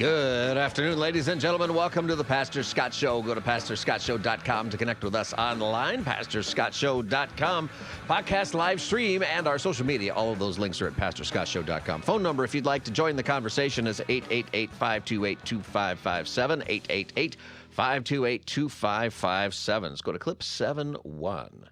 Good afternoon, ladies and gentlemen. Welcome to the Pastor Scott Show. Go to pastorscottshow.com to connect with us online, pastorscottshow.com, podcast live stream, and our social media. All of those links are at pastorscottshow.com. Phone number, if you'd like to join the conversation, is 888-528-2557, 888-528-2557. Let's go to clip 7-1.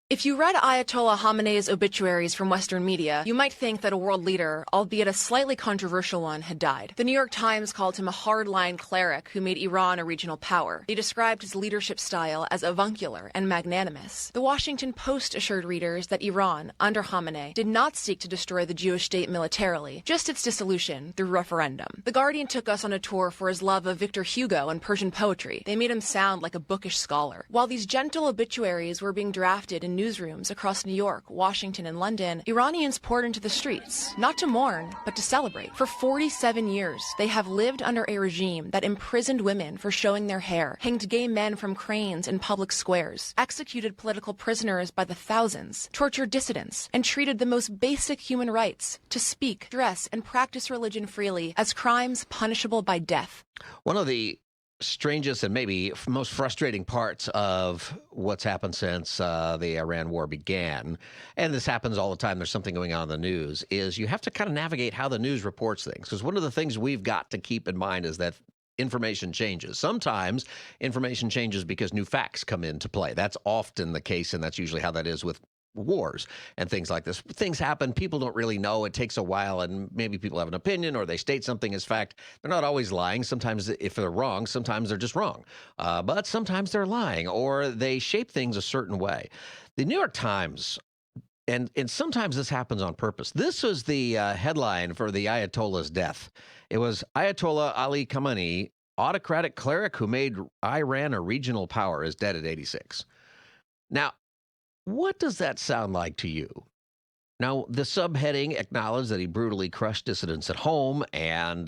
If you read Ayatollah Khamenei's obituaries from Western media, you might think that a world leader, albeit a slightly controversial one, had died. The New York Times called him a hardline cleric who made Iran a regional power. They described his leadership style as avuncular and magnanimous. The Washington Post assured readers that Iran, under Khamenei, did not seek to destroy the Jewish state militarily, just its dissolution through referendum. The Guardian took us on a tour for his love of Victor Hugo and Persian poetry. They made him sound like a bookish scholar. While these gentle obituaries were being drafted in newsrooms across New York, Washington, and London, Iranians poured into the streets, not to mourn, but to celebrate. For 47 years, they have lived under a regime that imprisoned women for showing their hair, hanged gay men from cranes in public squares, executed political prisoners by the thousands, tortured dissidents, and treated the most basic human rights to speak, dress, and practice religion freely as crimes punishable by death. One of the strangest and maybe most frustrating parts of what's happened since the Iran war began, and this happens all the time, there's something going on in the news, is you have to kind of navigate how the news reports things. Because one of the things we've got to keep in mind is that information changes. Sometimes information changes because new facts come into play. That's often the case, and that's usually how that is with wars and things like this. Things happen. People don't really know. It takes a while, and maybe people have an opinion or they state something as fact. They're not always lying. Sometimes if they're wrong, sometimes they're just wrong. But sometimes they're lying or they shape things a certain way. The New York Times, and sometimes this happens on purpose. This was the headline for the Ayatollah's death. It was Ayatollah Ali Khamenei, autocratic cleric who made Iran a regional power, is dead at 86. Now, what does that sound like to you? Now, the subheading acknowledged that he brutally crushed dissidents at home, and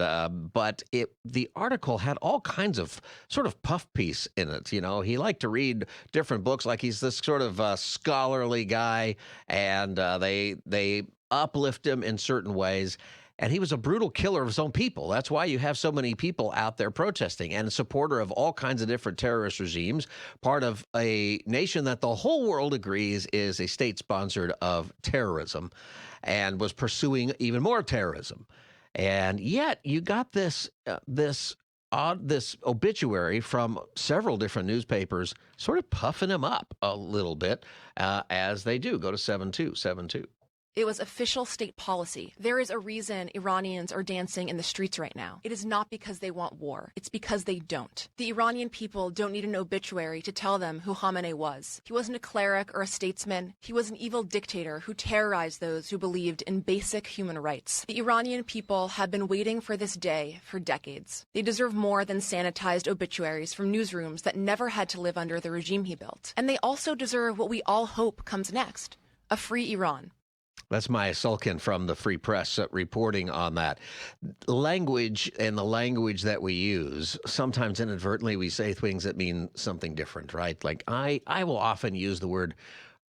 but the article had all kinds of sort of puff piece in it. You know, he liked to read different books, like he's this sort of scholarly guy, and they uplift him in certain ways. And he was a brutal killer of his own people. That's why you have so many people out there protesting and a supporter of all kinds of different terrorist regimes, part of a nation that the whole world agrees is a state sponsored of terrorism and was pursuing even more terrorism. And yet you got this obituary from several different newspapers sort of puffing him up a little bit, as they do. Go to 7272. It was official state policy. There is a reason Iranians are dancing in the streets right now. It is not because they want war. It's because they don't. The Iranian people don't need an obituary to tell them who Khamenei was. He wasn't a cleric or a statesman. He was an evil dictator who terrorized those who believed in basic human rights. The Iranian people have been waiting for this day for decades. They deserve more than sanitized obituaries from newsrooms that never had to live under the regime he built. And they also deserve what we all hope comes next: a free Iran. That's Maya Sulkin from the Free Press reporting on that. Language and the language that we use, sometimes inadvertently we say things that mean something different, right? Like I will often use the word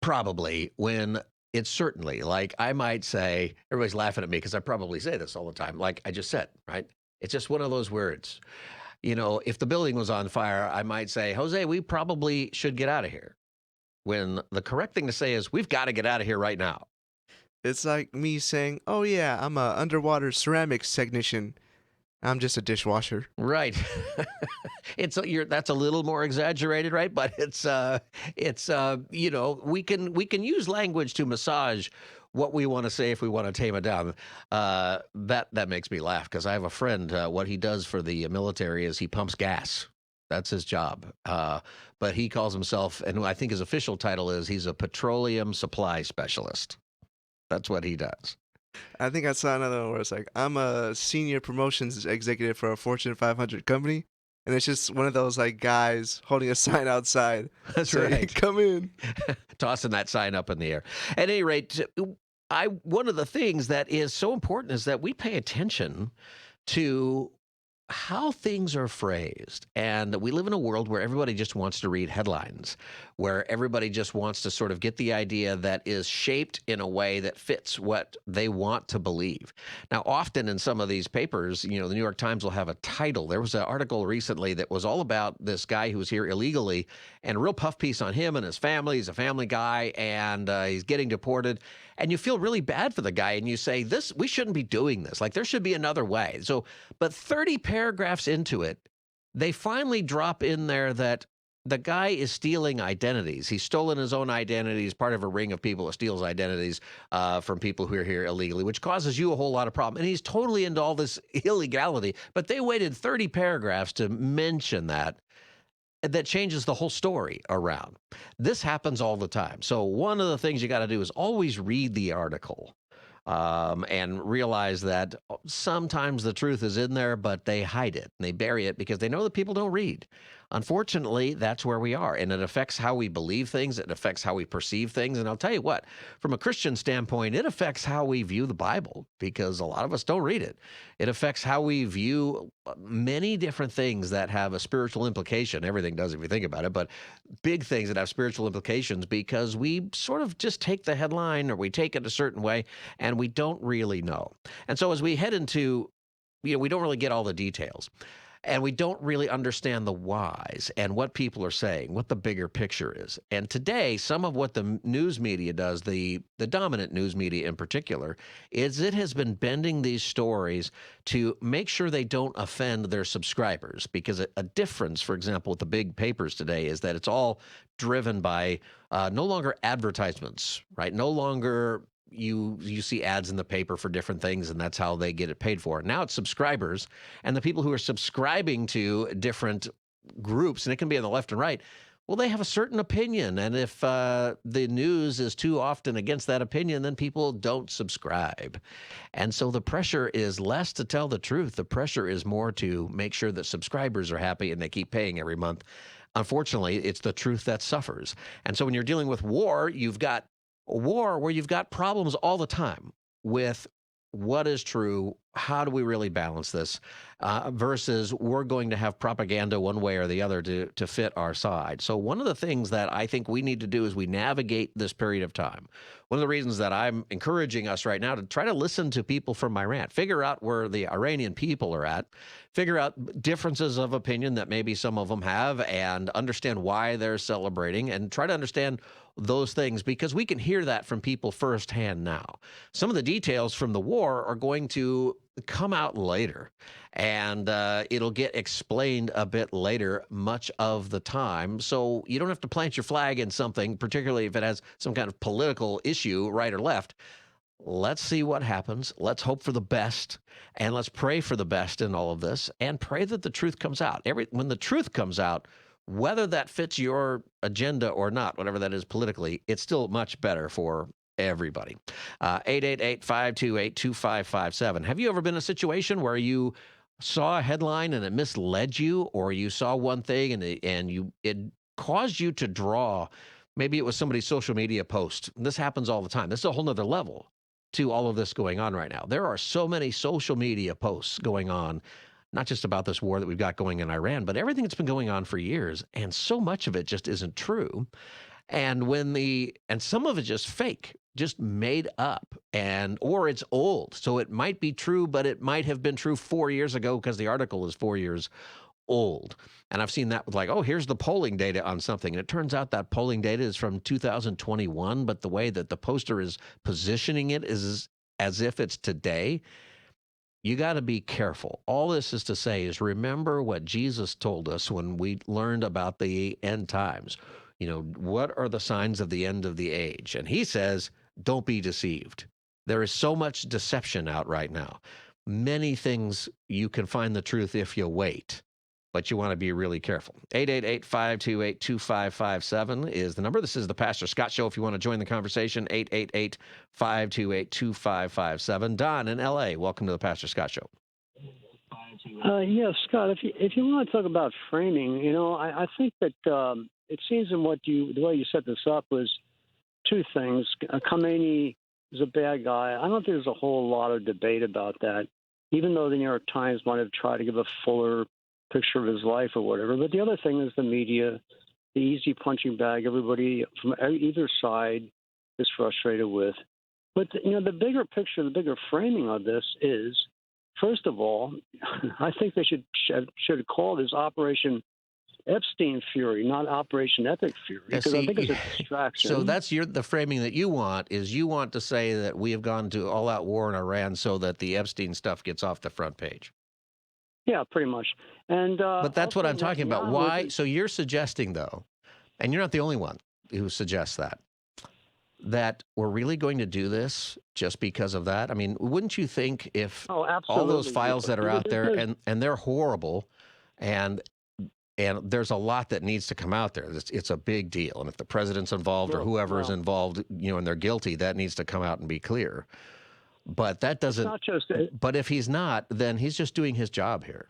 probably when it's certainly. Like I might say, everybody's laughing at me because I probably say this all the time, like I just said, right? It's just one of those words. You know, if the building was on fire, I might say, Jose, we probably should get out of here. When the correct thing to say is, we've got to get out of here right now. It's like me saying, oh yeah, I'm a underwater ceramics technician. I'm just a dishwasher. Right. That's a little more exaggerated, right? But it's you know, we can use language to massage what we want to say if we want to tame it down. That makes me laugh because I have a friend, what he does for the military is he pumps gas. That's his job. But he calls himself, and I think his official title is, he's a petroleum supply specialist. That's what he does. I think I saw another one where it's like, I'm a senior promotions executive for a Fortune 500 company. And it's just one of those like guys holding a sign outside. That's saying, right. Come in. Tossing that sign up in the air. At any rate, one of the things that is so important is that we pay attention to how things are phrased. And we live in a world where everybody just wants to read headlines, where everybody just wants to sort of get the idea that is shaped in a way that fits what they want to believe. Now, often in some of these papers, the New York Times will have a title. There was an article recently that was all about this guy who was here illegally and a real puff piece on him and his family. He's a family guy and he's getting deported. And you feel really bad for the guy and you say, we shouldn't be doing this. Like, there should be another way. But 30 paragraphs into it, they finally drop in there that the guy is stealing identities. He's stolen his own identity. He's part of a ring of people that steals identities from people who are here illegally, which causes you a whole lot of problem. And he's totally into all this illegality. But they waited 30 paragraphs to mention that changes the whole story around. This happens all the time. So one of the things you got to do is always read the article and realize that sometimes the truth is in there, but they hide it and they bury it because they know that people don't read. Unfortunately, that's where we are, and it affects how we believe things. It affects how we perceive things. And I'll tell you what, from a Christian standpoint, it affects how we view the Bible because a lot of us don't read it. It affects how we view many different things that have a spiritual implication. Everything does if you think about it, but big things that have spiritual implications because we sort of just take the headline or we take it a certain way and we don't really know. And so as we head into, we don't really get all the details. And we don't really understand the whys and what people are saying, what the bigger picture is. And today, some of what the news media does, the dominant news media in particular, is it has been bending these stories to make sure they don't offend their subscribers. Because a difference, for example, with the big papers today is that it's all driven by no longer advertisements, right? No longer you see ads in the paper for different things and that's how they get it paid for. Now it's subscribers and the people who are subscribing to different groups, and it can be on the left and right. Well, they have a certain opinion, and if the news is too often against that opinion, then people don't subscribe. And so the pressure is less to tell the truth. The pressure is more to make sure that subscribers are happy and they keep paying every month. Unfortunately, it's the truth that suffers. And so when you're dealing with war, you've got a war where you've got problems all the time with what is true, how do we really balance this, versus we're going to have propaganda one way or the other to fit our side. So one of the things that I think we need to do as we navigate this period of time, one of the reasons that I'm encouraging us right now to try to listen to people from Iran, figure out where the Iranian people are at, figure out differences of opinion that maybe some of them have, and understand why they're celebrating, and try to understand those things because we can hear that from people firsthand now. Some of the details from the war are going to come out later, and it'll get explained a bit later much of the time. So you don't have to plant your flag in something, particularly if it has some kind of political issue, right or left. Let's see what happens. Let's hope for the best, and let's pray for the best in all of this, and pray that the truth comes out. When the truth comes out, whether that fits your agenda or not, whatever that is politically, it's still much better for everybody. 888-528-2557. Have you ever been in a situation where you saw a headline and it misled you, or you saw one thing and it caused you to draw? Maybe it was somebody's social media post. This happens all the time. This is a whole nother level to all of this going on right now. There are so many social media posts going on, not just about this war that we've got going in Iran, but everything that's been going on for years. And so much of it just isn't true. And some of it's just fake, just made up, or it's old. So it might be true, but it might have been true 4 years ago because the article is 4 years old. And I've seen that with here's the polling data on something. And it turns out that polling data is from 2021, but the way that the poster is positioning it is as if it's today. You got to be careful. All this is to say is remember what Jesus told us when we learned about the end times. What are the signs of the end of the age? And he says, don't be deceived. There is so much deception out right now. Many things you can find the truth if you wait, but you want to be really careful. 888-528-2557 is the number. This is the Pastor Scott Show. If you want to join the conversation, 888-528-2557. Don in L.A., welcome to the Pastor Scott Show. Yes, Scott, if you want to talk about framing, I think that it seems in the way you set this up was two things. Khamenei is a bad guy. I don't think there's a whole lot of debate about that. even though the New York Times might have tried to give a fuller picture of his life or whatever. But the other thing is the media, the easy punching bag everybody from either side is frustrated with. But the bigger picture, the bigger framing of this is, first of all, I think they should call this Operation Epstein Fury, not Operation Epic Fury, Yeah, because I think it's see, a distraction. so that's the framing that you want is you want to say that we have gone to all-out war in Iran so that the Epstein stuff gets off the front page. Yeah, pretty much. And But that's what also I'm talking about. Netanyahu Why? So you're suggesting, though, and you're not the only one who suggests that we're really going to do this just because of that? I mean, wouldn't you think if Oh, all those absolutely. files that are out there There's- and they're horrible and there's a lot that needs to come out there. It's a big deal. And if the president's involved or Well, whoever is well. involved, and they're guilty, that needs to come out and be clear. But that It's doesn't, not just but if he's not, then he's just doing his job here.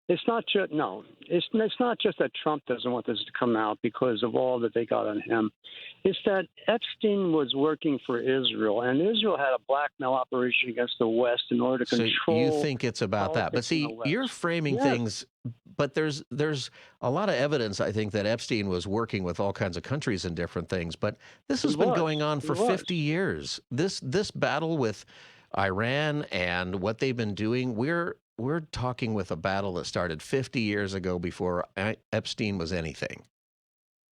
It's not just no. It's not just that Trump doesn't want this to come out because of all that they got on him. It's that Epstein was working for Israel, and Israel had a blackmail operation against the West in order to So control. you think it's about that. But politics in the see, West. you're framing Yes. things, but there's a lot of evidence, I think, that Epstein was working with all kinds of countries and different things. But this has He been was. going on He for was. 50 years. This battle with Iran and what they've been doing, we're talking with a battle that started 50 years ago before Epstein was anything.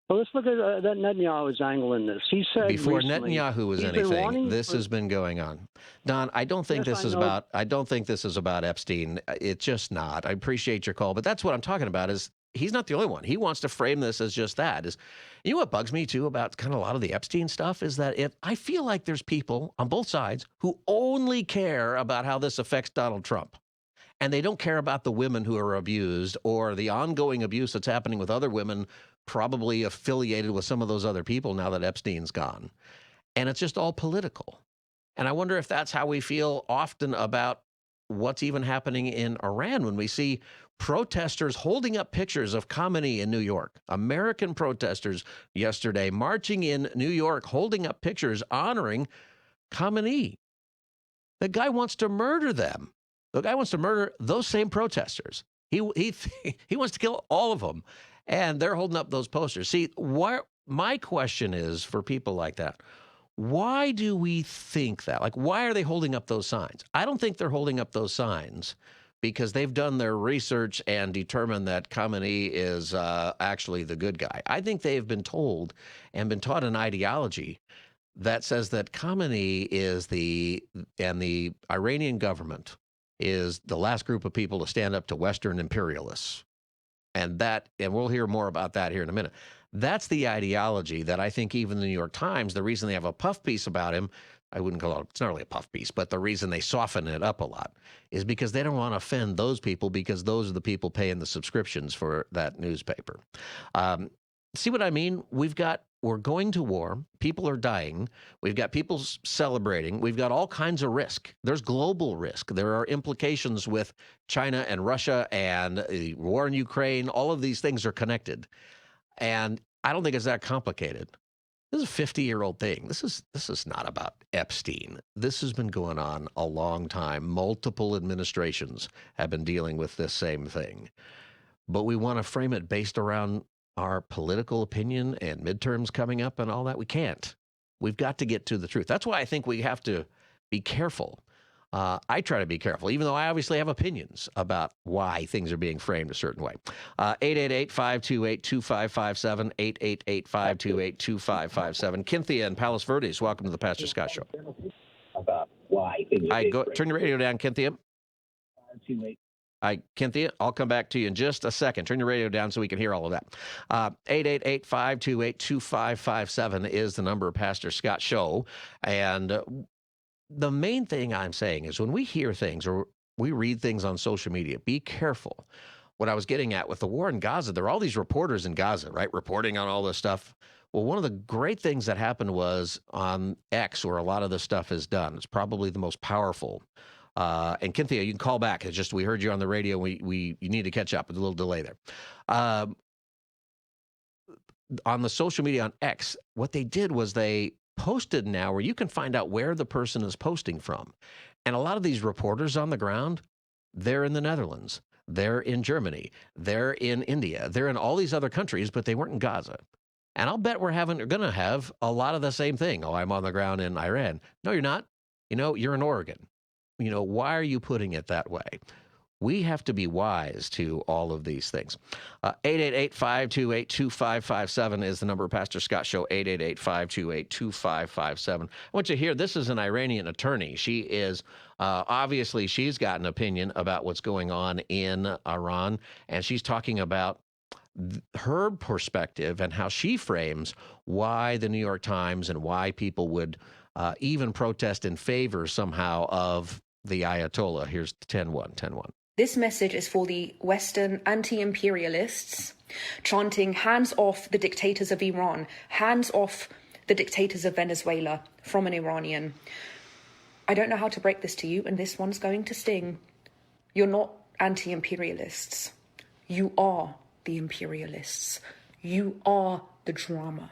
Well, let's look at that Netanyahu's angle in this. He said Before recently, Netanyahu was he's been anything, wanting this for- has been going on. Don, I don't think Yes, this I is know. about. I don't think this is about Epstein. It's just not. I appreciate your call, but that's what I'm talking about. Is he's not the only one. He wants to frame this as just that. What bugs me too about kind of a lot of the Epstein stuff is that I feel like there's people on both sides who only care about how this affects Donald Trump. And they don't care about the women who are abused or the ongoing abuse that's happening with other women, probably affiliated with some of those other people now that Epstein's gone. And it's just all political. And I wonder if that's how we feel often about what's even happening in Iran when we see protesters holding up pictures of Khamenei in New York. American protesters yesterday marching in New York, holding up pictures honoring Khamenei. The guy wants to murder them. The guy wants to murder those same protesters. He wants to kill all of them, and they're holding up those posters. See, my question is for people like that, why do we think that? Like, why are they holding up those signs? I don't think they're holding up those signs because they've done their research and determined that Khamenei is actually the good guy. I think they've been told and been taught an ideology that says that Khamenei is the Iranian government is the last group of people to stand up to Western imperialists. And we'll hear more about that here in a minute. That's the ideology that I think even the New York Times, the reason they have a puff piece about him, I wouldn't call it, it's not really a puff piece, but the reason they soften it up a lot is because they don't want to offend those people because those are the people paying the subscriptions for that newspaper. See what I mean? We're going to war. People are dying. We've got people celebrating. We've got all kinds of risk. There's global risk. There are implications with China and Russia and the war in Ukraine. All of these things are connected. And I don't think it's that complicated. This is a 50-year-old thing. This is not about Epstein. This has been going on a long time. Multiple administrations have been dealing with this same thing. But we want to frame it based around our political opinion and midterms coming up and all that. We can't. We've got to get to the truth. That's why I think we have to be careful. I try to be careful, even though I obviously have opinions about why things are being framed a certain way. 888-528-2557, 888-528-2557. Cynthia in Palos Verdes, welcome to the Pastor Scott Show. About why things are being Turn your radio down, Cynthia. Cynthia, I'll come back to you in just a second. Turn your radio down so we can hear all of that. 888-528-2557 is the number of Pastor Scott Show. And the main thing I'm saying is when we hear things or we read things on social media, be careful. What I was getting at with the war in Gaza, there are all these reporters in Gaza, right, reporting on all this stuff. Well, one of the great things that happened was on X, where a lot of this stuff is done. It's probably the most powerful. And Cynthia, you can call back. It's just we heard you on the radio. You need to catch up with a little delay there. On the social media on X, what they did was they posted now where you can find out where the person is posting from. And a lot of these reporters on the ground, they're in the Netherlands, they're in Germany, they're in India, they're in all these other countries, but they weren't in Gaza. And I'll bet we're going to have a lot of the same thing. Oh, I'm on the ground in Iran. No, you're not. You're in Oregon. Why are you putting it that way? We have to be wise to all of these things. 888-528-2557 is the number of Pastor Scott Show, 888-528-2557. I want you to hear, this is an Iranian attorney. She is, obviously, she's got an opinion about what's going on in Iran, and she's talking about her perspective and how she frames why the New York Times and why people would even protest in favor somehow of the Ayatollah. Here's 10-1. This message is for the Western anti-imperialists chanting, hands off the dictators of Iran, hands off the dictators of Venezuela, from an Iranian. I don't know how to break this to you, and this one's going to sting. You're not anti-imperialists. You are the imperialists. You are the drama.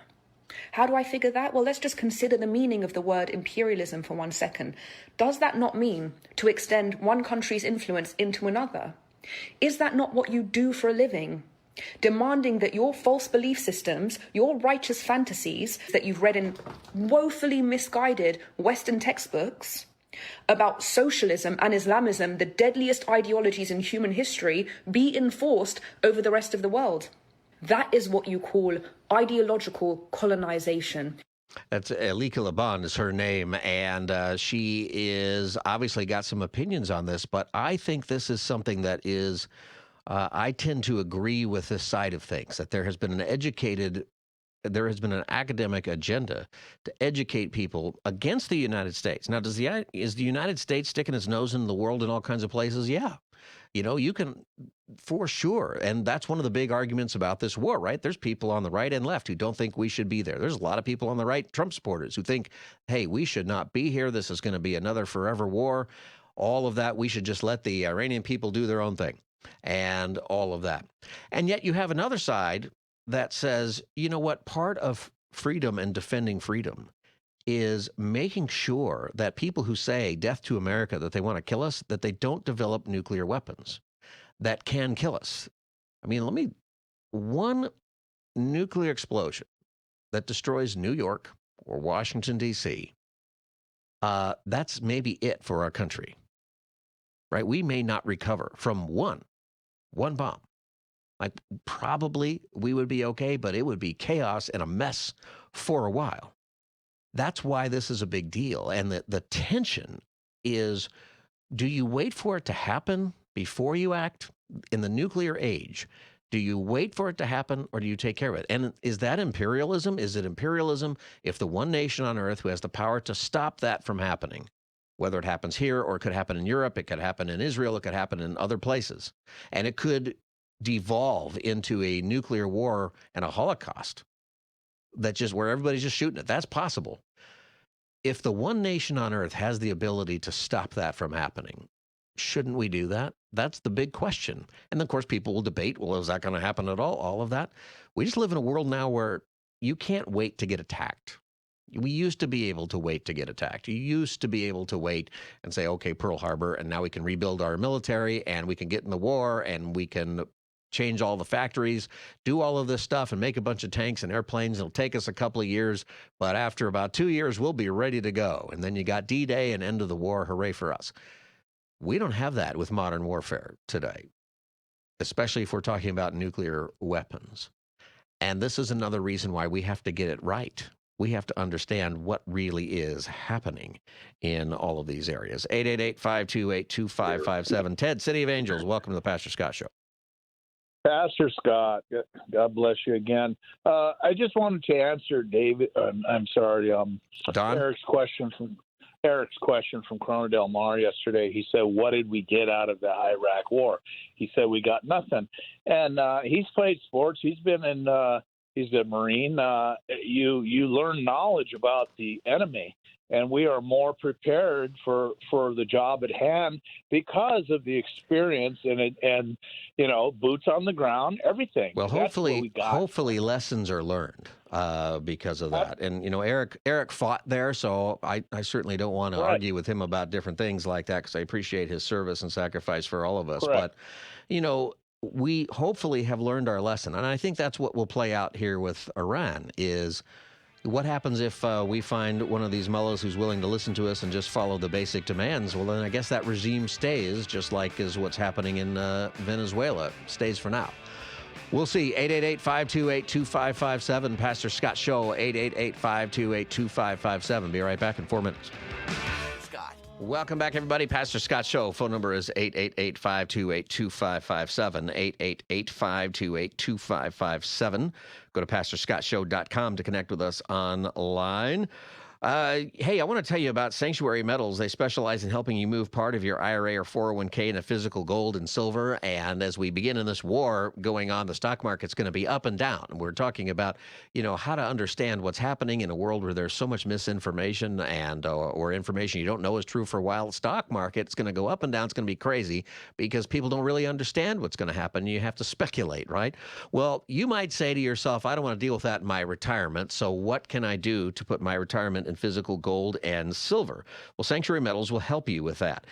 How do I figure that? Well, let's just consider the meaning of the word imperialism for 1 second. Does that not mean to extend one country's influence into another? Is that not what you do for a living? Demanding that your false belief systems, your righteous fantasies that you've read in woefully misguided Western textbooks about socialism and Islamism, the deadliest ideologies in human history, be enforced over the rest of the world. That is what you call ideological colonization. That's Alika Laban is her name, and she is obviously got some opinions on this, but I think this is something that is, I tend to agree with this side of things, that there has been an academic agenda to educate people against the United States. Now, is the United States sticking its nose in the world in all kinds of places? Yeah. You can, for sure. And that's one of the big arguments about this war, right? There's people on the right and left who don't think we should be there. There's a lot of people on the right, Trump supporters, who think, hey, we should not be here. This is going to be another forever war. All of that. We should just let the Iranian people do their own thing and all of that. And yet you have another side that says, you know what, part of freedom and defending freedom is making sure that people who say death to America, that they want to kill us, that they don't develop nuclear weapons that can kill us. I mean, one nuclear explosion that destroys New York or Washington, D.C., that's maybe it for our country, right? We may not recover from one bomb. Like, probably we would be okay, but it would be chaos and a mess for a while. That's why this is a big deal. And the tension is, do you wait for it to happen before you act? In the nuclear age, do you wait for it to happen, or do you take care of it? And is that imperialism? Is it imperialism if the one nation on earth who has the power to stop that from happening, whether it happens here or it could happen in Europe, it could happen in Israel, it could happen in other places, and it could devolve into a nuclear war and a Holocaust that just where everybody's just shooting it. That's possible. If the one nation on earth has the ability to stop that from happening, shouldn't we do that? That's the big question. And of course, people will debate, well, is that going to happen at all? All of that. We just live in a world now where you can't wait to get attacked. We used to be able to wait to get attacked. You used to be able to wait and say, okay, Pearl Harbor, and now we can rebuild our military and we can get in the war and we can change all the factories, do all of this stuff and make a bunch of tanks and airplanes. It'll take us a couple of years, but after about 2 years, we'll be ready to go. And then you got D-Day and end of the war. Hooray for us. We don't have that with modern warfare today, especially if we're talking about nuclear weapons. And this is another reason why we have to get it right. We have to understand what really is happening in all of these areas. 888-528-2557. Ted, City of Angels, welcome to the Pastor Scott Show. Pastor Scott, God bless you again. I just wanted to answer David. I'm sorry, Don? Eric's question from Corona Del Mar yesterday. He said, "What did we get out of the Iraq War?" He said, "We got nothing." And he's played sports. He's been in he's a Marine. You learn knowledge about the enemy, and we are more prepared for the job at hand because of the experience and boots on the ground, everything. Well, That's what we got. hopefully lessons are learned because of that. And Eric fought there, so I certainly don't want to argue with him about different things like that because I appreciate his service and sacrifice for all of us. Correct. But we hopefully have learned our lesson, and I think that's what will play out here with Iran is. What happens if we find one of these mullahs who's willing to listen to us and just follow the basic demands? Well, then I guess that regime stays, just like is what's happening in Venezuela. Stays for now. We'll see. 888-528-2557. Pastor Scott Show, 888-528-2557. Be right back in 4 minutes. Scott. Welcome back, everybody. Pastor Scott Show. Phone number is 888-528-2557, 888-528-2557. Go to pastorscottshow.com to connect with us online. Hey, I want to tell you about Sanctuary Metals. They specialize in helping you move part of your IRA or 401k into physical gold and silver. And as we begin in this war going on, the stock market's going to be up and down. We're talking about, how to understand what's happening in a world where there's so much misinformation and or information you don't know is true for a while. The stock market's going to go up and down. It's going to be crazy because people don't really understand what's going to happen. You have to speculate, right? Well, you might say to yourself, I don't want to deal with that in my retirement. So what can I do to put my retirement in physical gold and silver? Well, Sanctuary Metals will help you with that.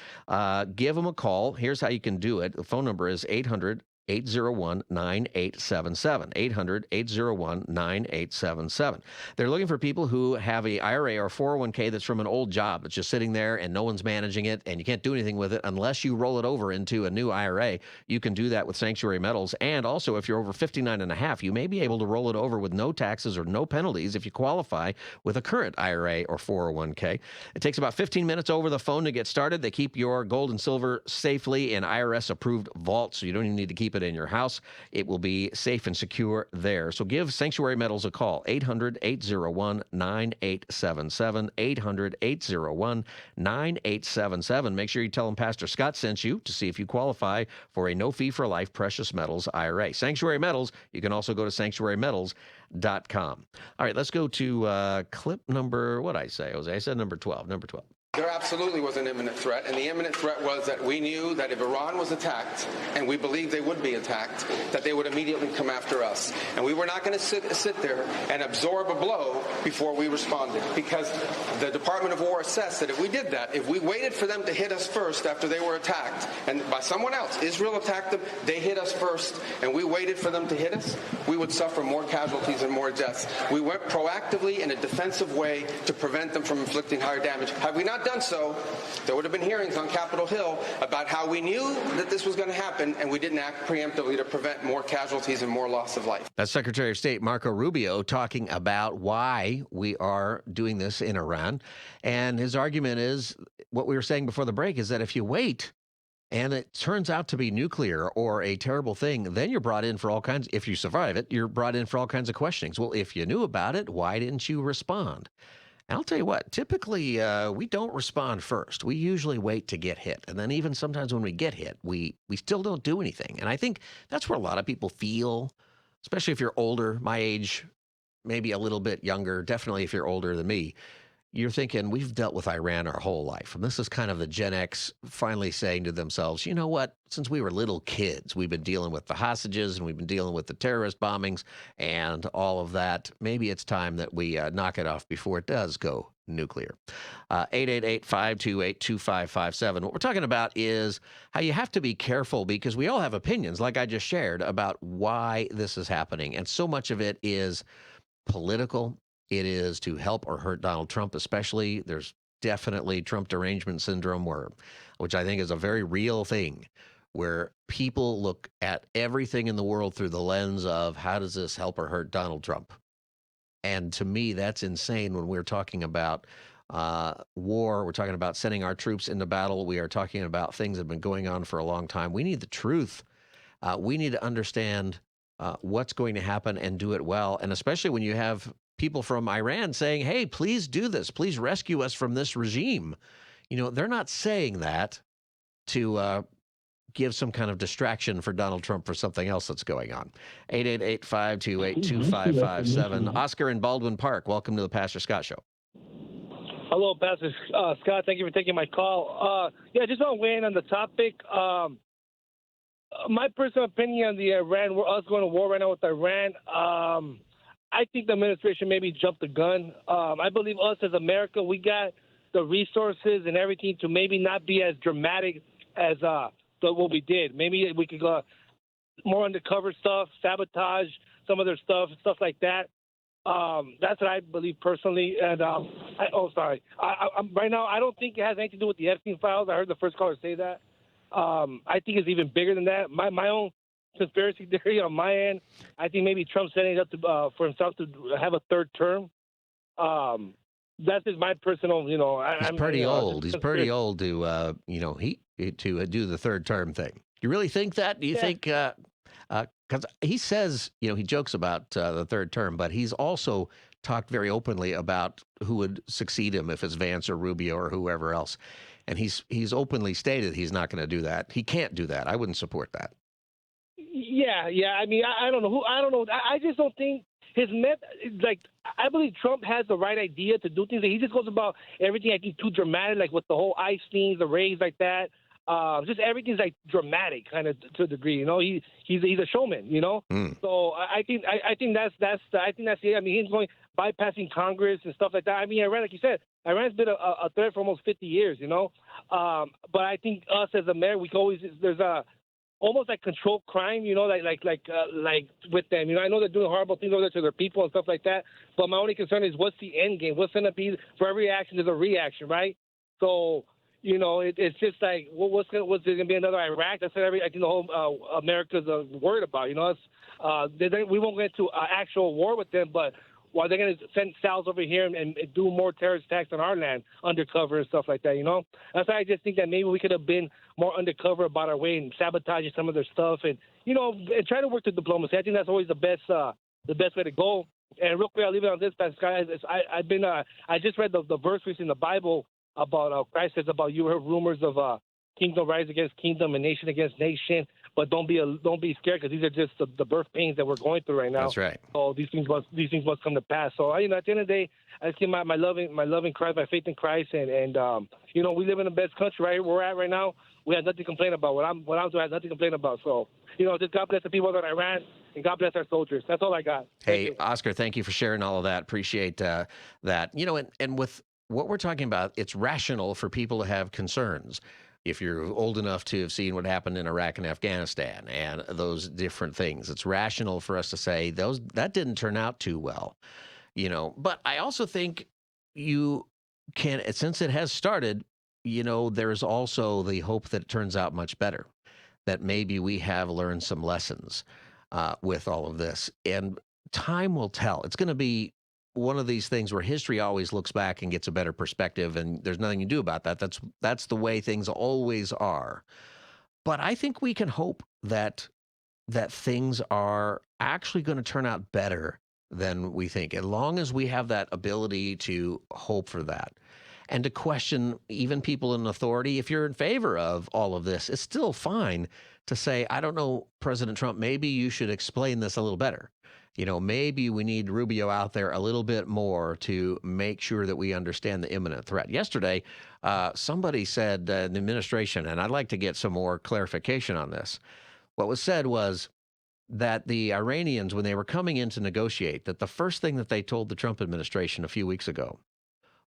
Give them a call. Here's how you can do it. The phone number is 800-801-9877, 800-801-9877. They're looking for people who have a IRA or 401k that's from an old job that's just sitting there and no one's managing it and you can't do anything with it unless you roll it over into a new IRA. You can do that with Sanctuary Metals. And also, if you're over 59 and a half, you may be able to roll it over with no taxes or no penalties if you qualify with a current IRA or 401k. It takes about 15 minutes over the phone to get started. They keep your gold and silver safely in IRS-approved vaults, so you don't even need to keep it in your house. It will be safe and secure there. So give Sanctuary Metals a call, 800-801-9877, 800-801-9877. Make sure you tell them Pastor Scott sent you to see if you qualify for a no-fee-for-life precious metals IRA. Sanctuary Metals, you can also go to sanctuarymetals.com. All right, let's go to clip number, what did I say, Jose? I said number 12. Number 12. There absolutely was an imminent threat, and the imminent threat was that we knew that if Iran was attacked, and we believed they would be attacked, that they would immediately come after us. And we were not going to sit there and absorb a blow before we responded, because the Department of War assessed that if we did that, if we waited for them to hit us first after they were attacked, and by someone else, Israel attacked them, they hit us first, and we waited for them to hit us, we would suffer more casualties and more deaths. We went proactively in a defensive way to prevent them from inflicting higher damage. Had we not done so, there would have been hearings on Capitol Hill about how we knew that this was going to happen and we didn't act preemptively to prevent more casualties and more loss of life. That's Secretary of State Marco Rubio talking about why we are doing this in Iran. And his argument is, what we were saying before the break, is that if you wait and it turns out to be nuclear or a terrible thing, then you're brought in for all kinds, if you survive it, you're brought in for all kinds of questionings. Well, if you knew about it, why didn't you respond? I'll tell you what, typically we don't respond first. We usually wait to get hit. And then even sometimes when we get hit, we still don't do anything. And I think that's where a lot of people feel, especially if you're older, my age, maybe a little bit younger, definitely if you're older than me. You're thinking, we've dealt with Iran our whole life. And this is kind of the Gen X finally saying to themselves, you know what? Since we were little kids, we've been dealing with the hostages and we've been dealing with the terrorist bombings and all of that. Maybe it's time that we knock it off before it does go nuclear. 888-528-2557. What we're talking about is how you have to be careful because we all have opinions, like I just shared, about why this is happening. And so much of it is political. It is to help or hurt Donald Trump, especially. There's definitely Trump derangement syndrome, which I think is a very real thing, where people look at everything in the world through the lens of how does this help or hurt Donald Trump? And to me, that's insane when we're talking about war. We're talking about sending our troops into battle. We are talking about things that have been going on for a long time. We need the truth. We need to understand what's going to happen and do it well. And especially when you have people from Iran saying, hey, please do this. Please rescue us from this regime. They're not saying that to give some kind of distraction for Donald Trump for something else that's going on. 888-528-2557. Oscar in Baldwin Park, welcome to the Pastor Scott Show. Hello, Pastor Scott. Thank you for taking my call. Yeah, just want to weigh in on the topic. My personal opinion on the Iran, us going to war right now with Iran, I think the administration maybe jumped the gun. I believe us as America, we got the resources and everything to maybe not be as dramatic as what we did. Maybe we could go more undercover stuff, sabotage some of their stuff like that. That's what I believe personally. And right now, I don't think it has anything to do with the Epstein files. I heard the first caller say that. I think it's even bigger than that. My own conspiracy theory on my end, I think maybe Trump's setting it up to, for himself to have a third term. That's just my personal, He's pretty old. He's pretty old to, to do the third term thing. You really think that? Do you think? Because he says, he jokes about the third term, but he's also talked very openly about who would succeed him if it's Vance or Rubio or whoever else. And he's openly stated he's not going to do that. He can't do that. I wouldn't support that. Yeah. I mean, I don't know. I just don't think his I believe Trump has the right idea to do things. He just goes about everything, I think, too dramatic, like with the whole ICE things, the raids like that. Just everything's like dramatic, kind of to a degree. He's a showman. So I think that's it. I mean, he's going bypassing Congress and stuff like that. I mean, Iran, like you said, Iran's been a threat for almost 50 years. But I think us as America, we can always there's a almost like controlled crime. Like with them. I know they're doing horrible things over there to their people and stuff like that. But my only concern is what's the end game? What's going to be for every action? There's a reaction, right? So. It's just like what's there going to be another Iraq? That's what I think the whole America's worried about. We won't get into actual war with them, but while they're going to send cells over here and do more terrorist attacks on our land, undercover and stuff like that. That's why I just think that maybe we could have been more undercover about our way and sabotaging some of their stuff, and and try to work the diplomacy. I think that's always the best way to go. And real quick, I'll leave it on this, Pascal. I just read the verse in the Bible about Christ says about you heard rumors of kingdom rise against kingdom and nation against nation, but don't be scared because these are just the birth pains that we're going through right now. That's right. So these things must come to pass. So at the end of the day, I just keep my love in Christ, my faith in Christ, and we live in the best country right where we're at right now. We have nothing to complain about. What I'm doing, I have nothing to complain about. So just God bless the people of Iran and God bless our soldiers. That's all I got. Hey, Oscar, thank you for sharing all of that. Appreciate that. And with what we're talking about, it's rational for people to have concerns. If you're old enough to have seen what happened in Iraq and Afghanistan and those different things, it's rational for us to say that didn't turn out too well, But I also think you can, since it has started, there's also the hope that it turns out much better, that maybe we have learned some lessons with all of this. And time will tell. It's going to be one of these things where history always looks back and gets a better perspective, and there's nothing you do about that. That's the way things always are. But I think we can hope that things are actually going to turn out better than we think, as long as we have that ability to hope for that and to question even people in authority. If you're in favor of all of this, it's still fine to say, I don't know, President Trump, maybe you should explain this a little better. Maybe we need Rubio out there a little bit more to make sure that we understand the imminent threat. Yesterday, somebody said in the administration, and I'd like to get some more clarification on this. What was said was that the Iranians, when they were coming in to negotiate, that the first thing that they told the Trump administration a few weeks ago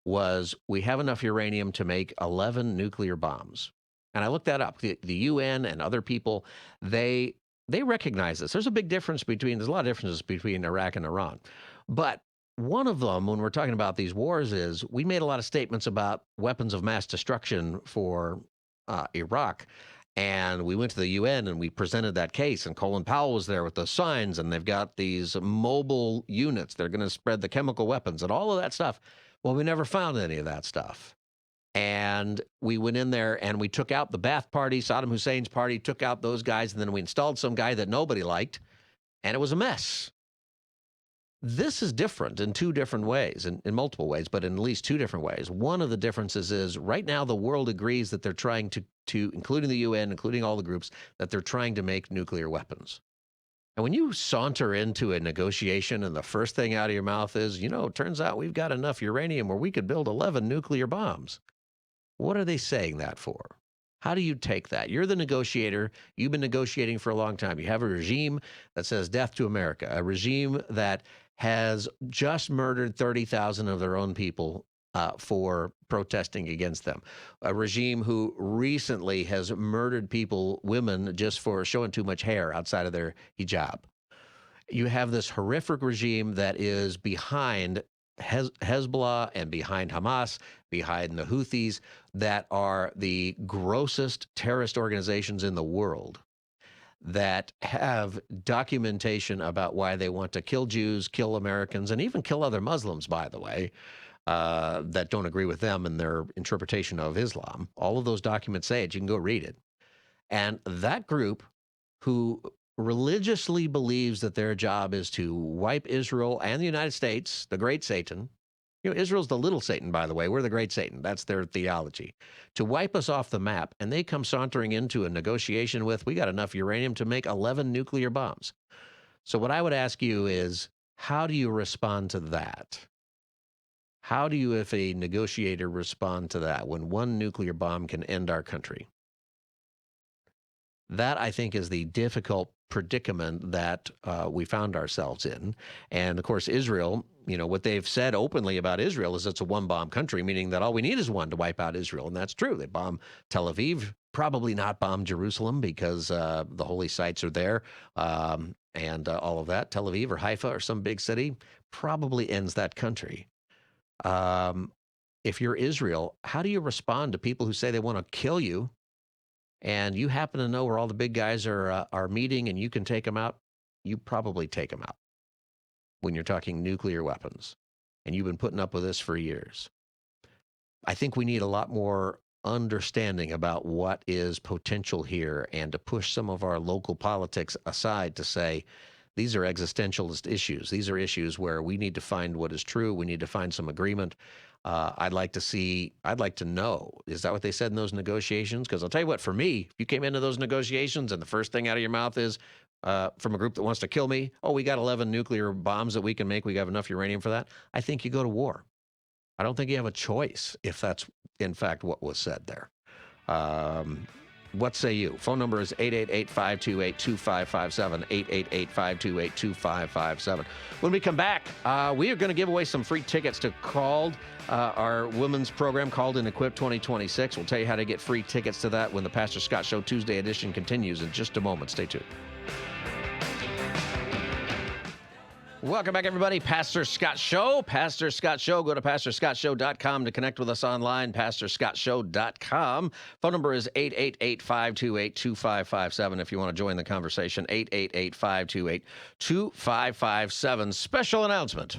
was, we have enough uranium to make 11 nuclear bombs. And I looked that up. The UN and other people, they recognize this. There's a lot of differences between Iraq and Iran. But one of them, when we're talking about these wars, is we made a lot of statements about weapons of mass destruction for Iraq. And we went to the UN and we presented that case. And Colin Powell was there with those signs. And they've got these mobile units. They're going to spread the chemical weapons and all of that stuff. Well, we never found any of that stuff. And we went in there and we took out the Ba'ath Party, Saddam Hussein's party, took out those guys, and then we installed some guy that nobody liked, and it was a mess. This is different in two different ways, in multiple ways, but in at least two different ways. One of the differences is right now the world agrees that they're trying to including the UN, including all the groups, that they're trying to make nuclear weapons. And when you saunter into a negotiation and the first thing out of your mouth is, it turns out we've got enough uranium where we could build 11 nuclear bombs. What are they saying that for? How do you take that? You're the negotiator. You've been negotiating for a long time. You have a regime that says death to America, a regime that has just murdered 30,000 of their own people for protesting against them, a regime who recently has murdered people, women, just for showing too much hair outside of their hijab. You have this horrific regime that is behind Hezbollah and behind Hamas, behind the Houthis, that are the grossest terrorist organizations in the world, that have documentation about why they want to kill Jews, kill Americans, and even kill other Muslims, by the way, that don't agree with them and their interpretation of Islam. All of those documents say it. You can go read it. And that group, who religiously believes that their job is to wipe Israel and the United States, the great Satan. Israel's the little Satan, by the way. We're the great Satan. That's their theology. To wipe us off the map, and they come sauntering into a negotiation with, we got enough uranium to make 11 nuclear bombs. So what I would ask you is, how do you respond to that? How do you, if a negotiator, respond to that when one nuclear bomb can end our country? That, I think, is the difficult predicament that we found ourselves in. And, of course, Israel, what they've said openly about Israel is it's a one-bomb country, meaning that all we need is one to wipe out Israel. And that's true. They bomb Tel Aviv, probably not bomb Jerusalem because the holy sites are there and all of that. Tel Aviv or Haifa or some big city probably ends that country. If you're Israel, how do you respond to people who say they want to kill you, and you happen to know where all the big guys are meeting and you can take them out? You probably take them out when you're talking nuclear weapons. And you've been putting up with this for years. I think we need a lot more understanding about what is potential here and to push some of our local politics aside to say, these are existentialist issues. These are issues where we need to find what is true. We need to find some agreement. I'd like to know, is that what they said in those negotiations? Because I'll tell you what, for me, if you came into those negotiations and the first thing out of your mouth is from a group that wants to kill me, oh, we got 11 nuclear bombs that we can make, we have enough uranium for that, I think you go to war. I don't think you have a choice if that's, in fact, what was said there. What say you? Phone number is 888-528-2557, 888-528-2557. When we come back, we are going to give away some free tickets to Called, our women's program, Called and Equipped 2026. We'll tell you how to get free tickets to that when the Pastor Scott Show Tuesday edition continues in just a moment. Stay tuned. Welcome back, everybody. Pastor Scott Show. Pastor Scott Show. Go to pastorscottshow.com to connect with us online, pastorscottshow.com. Phone number is 888-528-2557 if you want to join the conversation, 888-528-2557. Special announcement.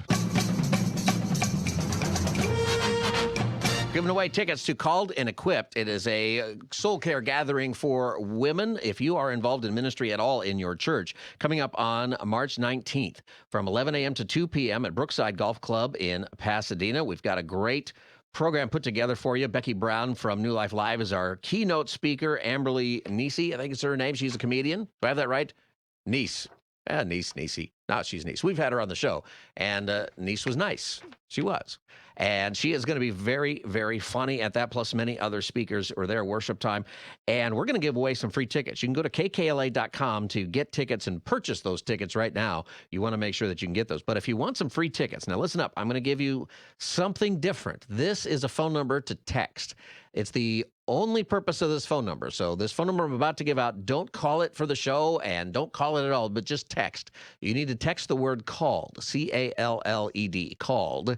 Giving away tickets to Called and Equipped. It is a soul care gathering for women. If you are involved in ministry at all in your church, coming up on March 19th from 11 a.m. to 2 p.m. at Brookside Golf Club in Pasadena. We've got a great program put together for you. Becky Brown from New Life Live is our keynote speaker. Amberly Nisi, I think it's her name. She's a comedian. Do I have that right? Nisi. No, she's Niece. We've had her on the show, and Niece was nice. She was. And she is going to be very, very funny at that, plus many other speakers are there, worship time. And we're going to give away some free tickets. You can go to kkla.com to get tickets and purchase those tickets right now. You want to make sure that you can get those. But if you want some free tickets, now listen up. I'm going to give you something different. This is a phone number to text. It's the only purpose of this phone number. So this phone number I'm about to give out, don't call it for the show and don't call it at all, but just text. You need to text the word called, C-A-L-L-E-D, called.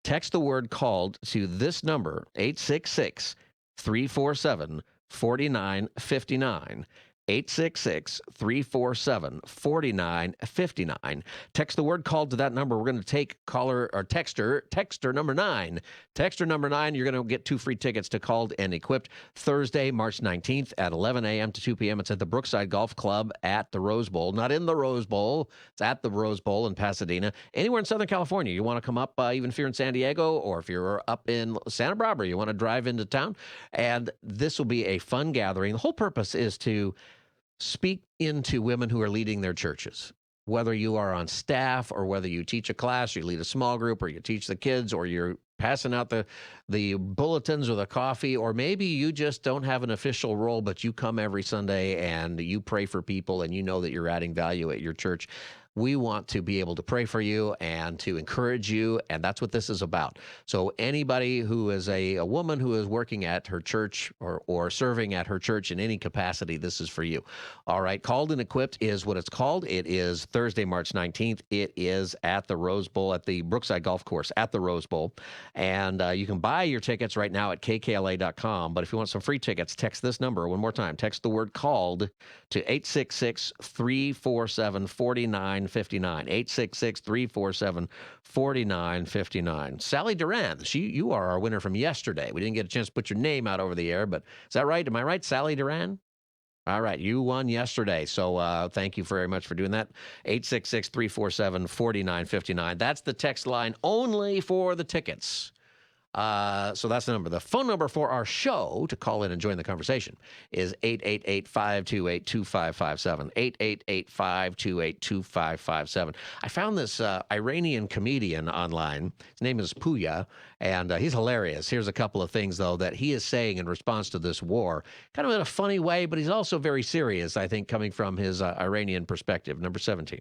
Text the word called to this number, 866-347-4959. 866-347-4959. Text the word called to that number. We're going to take caller or texter number 9. Texter number 9, you're going to get 2 free tickets to Called and Equipped Thursday, March 19th at 11 a.m. to 2 p.m. It's at the Brookside Golf Club at the Rose Bowl. Not in the Rose Bowl. It's at the Rose Bowl in Pasadena. Anywhere in Southern California, you want to come up, even if you're in San Diego or if you're up in Santa Barbara, you want to drive into town. And this will be a fun gathering. The whole purpose is to speak into women who are leading their churches. Whether you are on staff or whether you teach a class, you lead a small group, or you teach the kids, or you're passing out the bulletins or the coffee, or maybe you just don't have an official role, but you come every Sunday and you pray for people and you know that you're adding value at your church. We want to be able to pray for you and to encourage you, and that's what this is about. So anybody who is a woman who is working at her church or serving at her church in any capacity, this is for you. All right, Called and Equipped is what it's called. It is Thursday, March 19th. It is at the Rose Bowl, at the Brookside Golf Course at the Rose Bowl. And you can buy your tickets right now at kkla.com. But if you want some free tickets, text this number one more time. Text the word CALLED to 866-347-4959. 866-347-4959. Sally Duran, you are our winner from yesterday. We didn't get a chance to put your name out over the air, but is that right? Am I right, Sally Duran? All right, you won yesterday, so thank you very much for doing that. 866-347-4959. That's the text line only for the tickets. So that's the number. The phone number for our show to call in and join the conversation is 888-528-2557. 888-528-2557. I found this Iranian comedian online. His name is Puya, and he's hilarious. Here's a couple of things, though, that he is saying in response to this war, kind of in a funny way, but he's also very serious, I think, coming from his Iranian perspective. Number 17.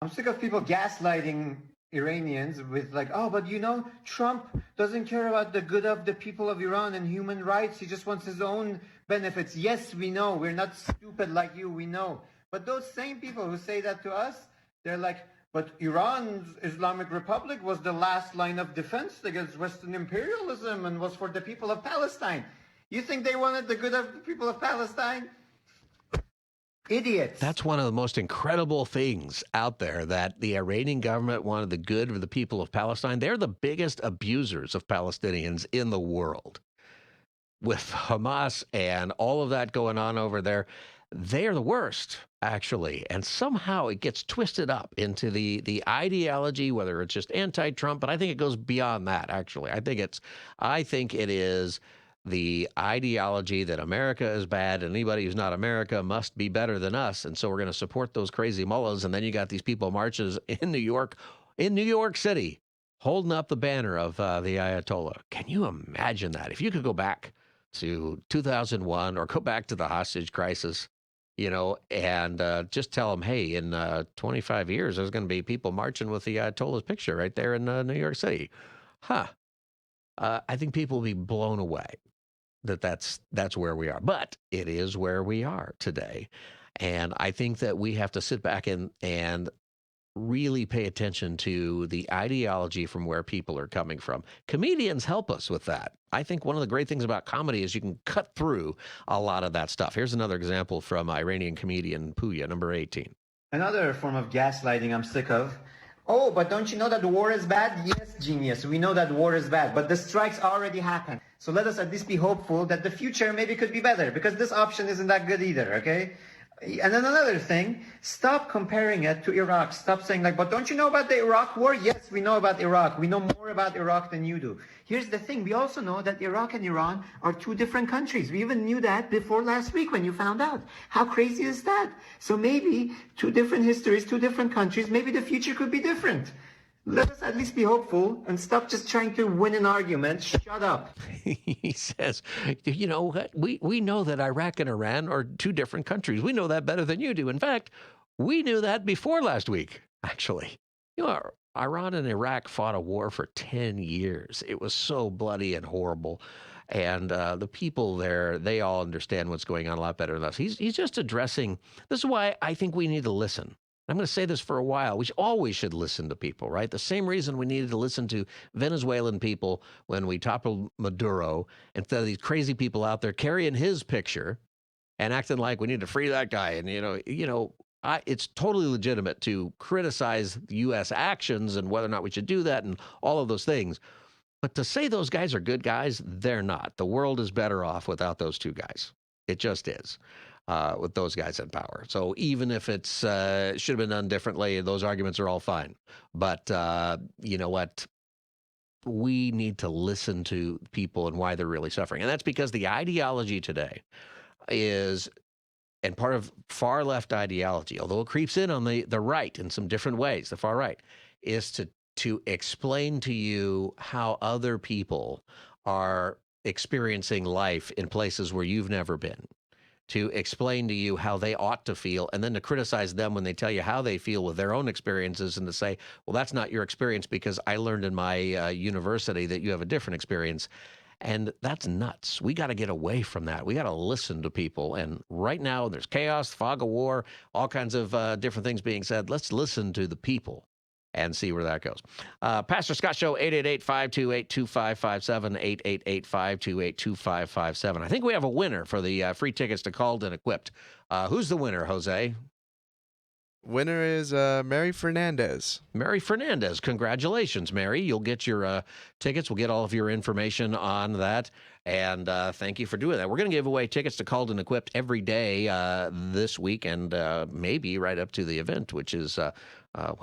I'm sick of people gaslighting Iranians with like, oh, but Trump doesn't care about the good of the people of Iran and human rights. He just wants his own benefits. Yes, we know. We're not stupid like you. We know. But those same people who say that to us, they're like, but Iran's Islamic Republic was the last line of defense against Western imperialism and was for the people of Palestine. You think they wanted the good of the people of Palestine? Idiots. That's one of the most incredible things out there, that the Iranian government wanted the good of the people of Palestine. They're the biggest abusers of Palestinians in the world. With Hamas and all of that going on over there, they're the worst, actually. And somehow it gets twisted up into the ideology, whether it's just anti-Trump, but I think it goes beyond that, actually. I think it is the ideology that America is bad and anybody who's not America must be better than us. And so we're going to support those crazy mullahs. And then you got these people marches in New York City, holding up the banner of the Ayatollah. Can you imagine that? If you could go back to 2001 or go back to the hostage crisis, and just tell them, hey, in 25 years, there's going to be people marching with the Ayatollah's picture right there in New York City. I think people will be blown away that's where we are. But it is where we are today. And I think that we have to sit back and really pay attention to the ideology from where people are coming from. Comedians help us with that. I think one of the great things about comedy is you can cut through a lot of that stuff. Here's another example from Iranian comedian Puya, number 18. Another form of gaslighting I'm sick of. Oh, but don't you know that the war is bad? Yes, genius. We know that war is bad, but the strikes already happened. So let us at least be hopeful that the future maybe could be better, because this option isn't that good either, okay? And then another thing, stop comparing it to Iraq. Stop saying like, but don't you know about the Iraq war? Yes, we know about Iraq. We know more about Iraq than you do. Here's the thing. We also know that Iraq and Iran are two different countries. We even knew that before last week when you found out. How crazy is that? So maybe two different histories, two different countries, maybe the future could be different. Let us at least be hopeful and stop just trying to win an argument. Shut up. He says, we know that Iraq and Iran are two different countries. We know that better than you do. In fact, we knew that before last week, actually. Iran and Iraq fought a war for 10 years. It was so bloody and horrible. And the people there, they all understand what's going on a lot better than us. He's just addressing, this is why I think we need to listen. I'm going to say this for a while. We always should listen to people, right? The same reason we needed to listen to Venezuelan people when we toppled Maduro, instead of these crazy people out there carrying his picture and acting like we need to free that guy. And, it's totally legitimate to criticize U.S. actions and whether or not we should do that and all of those things. But to say those guys are good guys, they're not. The world is better off without those two guys. It just is. With those guys in power. So even if it's should have been done differently, those arguments are all fine. But you know what? We need to listen to people and why they're really suffering. And that's because the ideology today is, and part of far left ideology, although it creeps in on the right in some different ways, the far right, is to explain to you how other people are experiencing life in places where you've never been, to explain to you how they ought to feel, and then to criticize them when they tell you how they feel with their own experiences, and to say, well, that's not your experience because I learned in my university that you have a different experience. And that's nuts. We got to get away from that. We got to listen to people. And right now, there's chaos, fog of war, all kinds of different things being said. Let's listen to the people and see where that goes. Pastor Scott Show, 888-528-2557, 888-528-2557. I think we have a winner for the free tickets to Called and Equipped. Who's the winner, Jose? Winner is Mary Fernandez. Mary Fernandez. Congratulations, Mary. You'll get your tickets. We'll get all of your information on that. And thank you for doing that. We're going to give away tickets to Called and Equipped every day this week and maybe right up to the event, which is,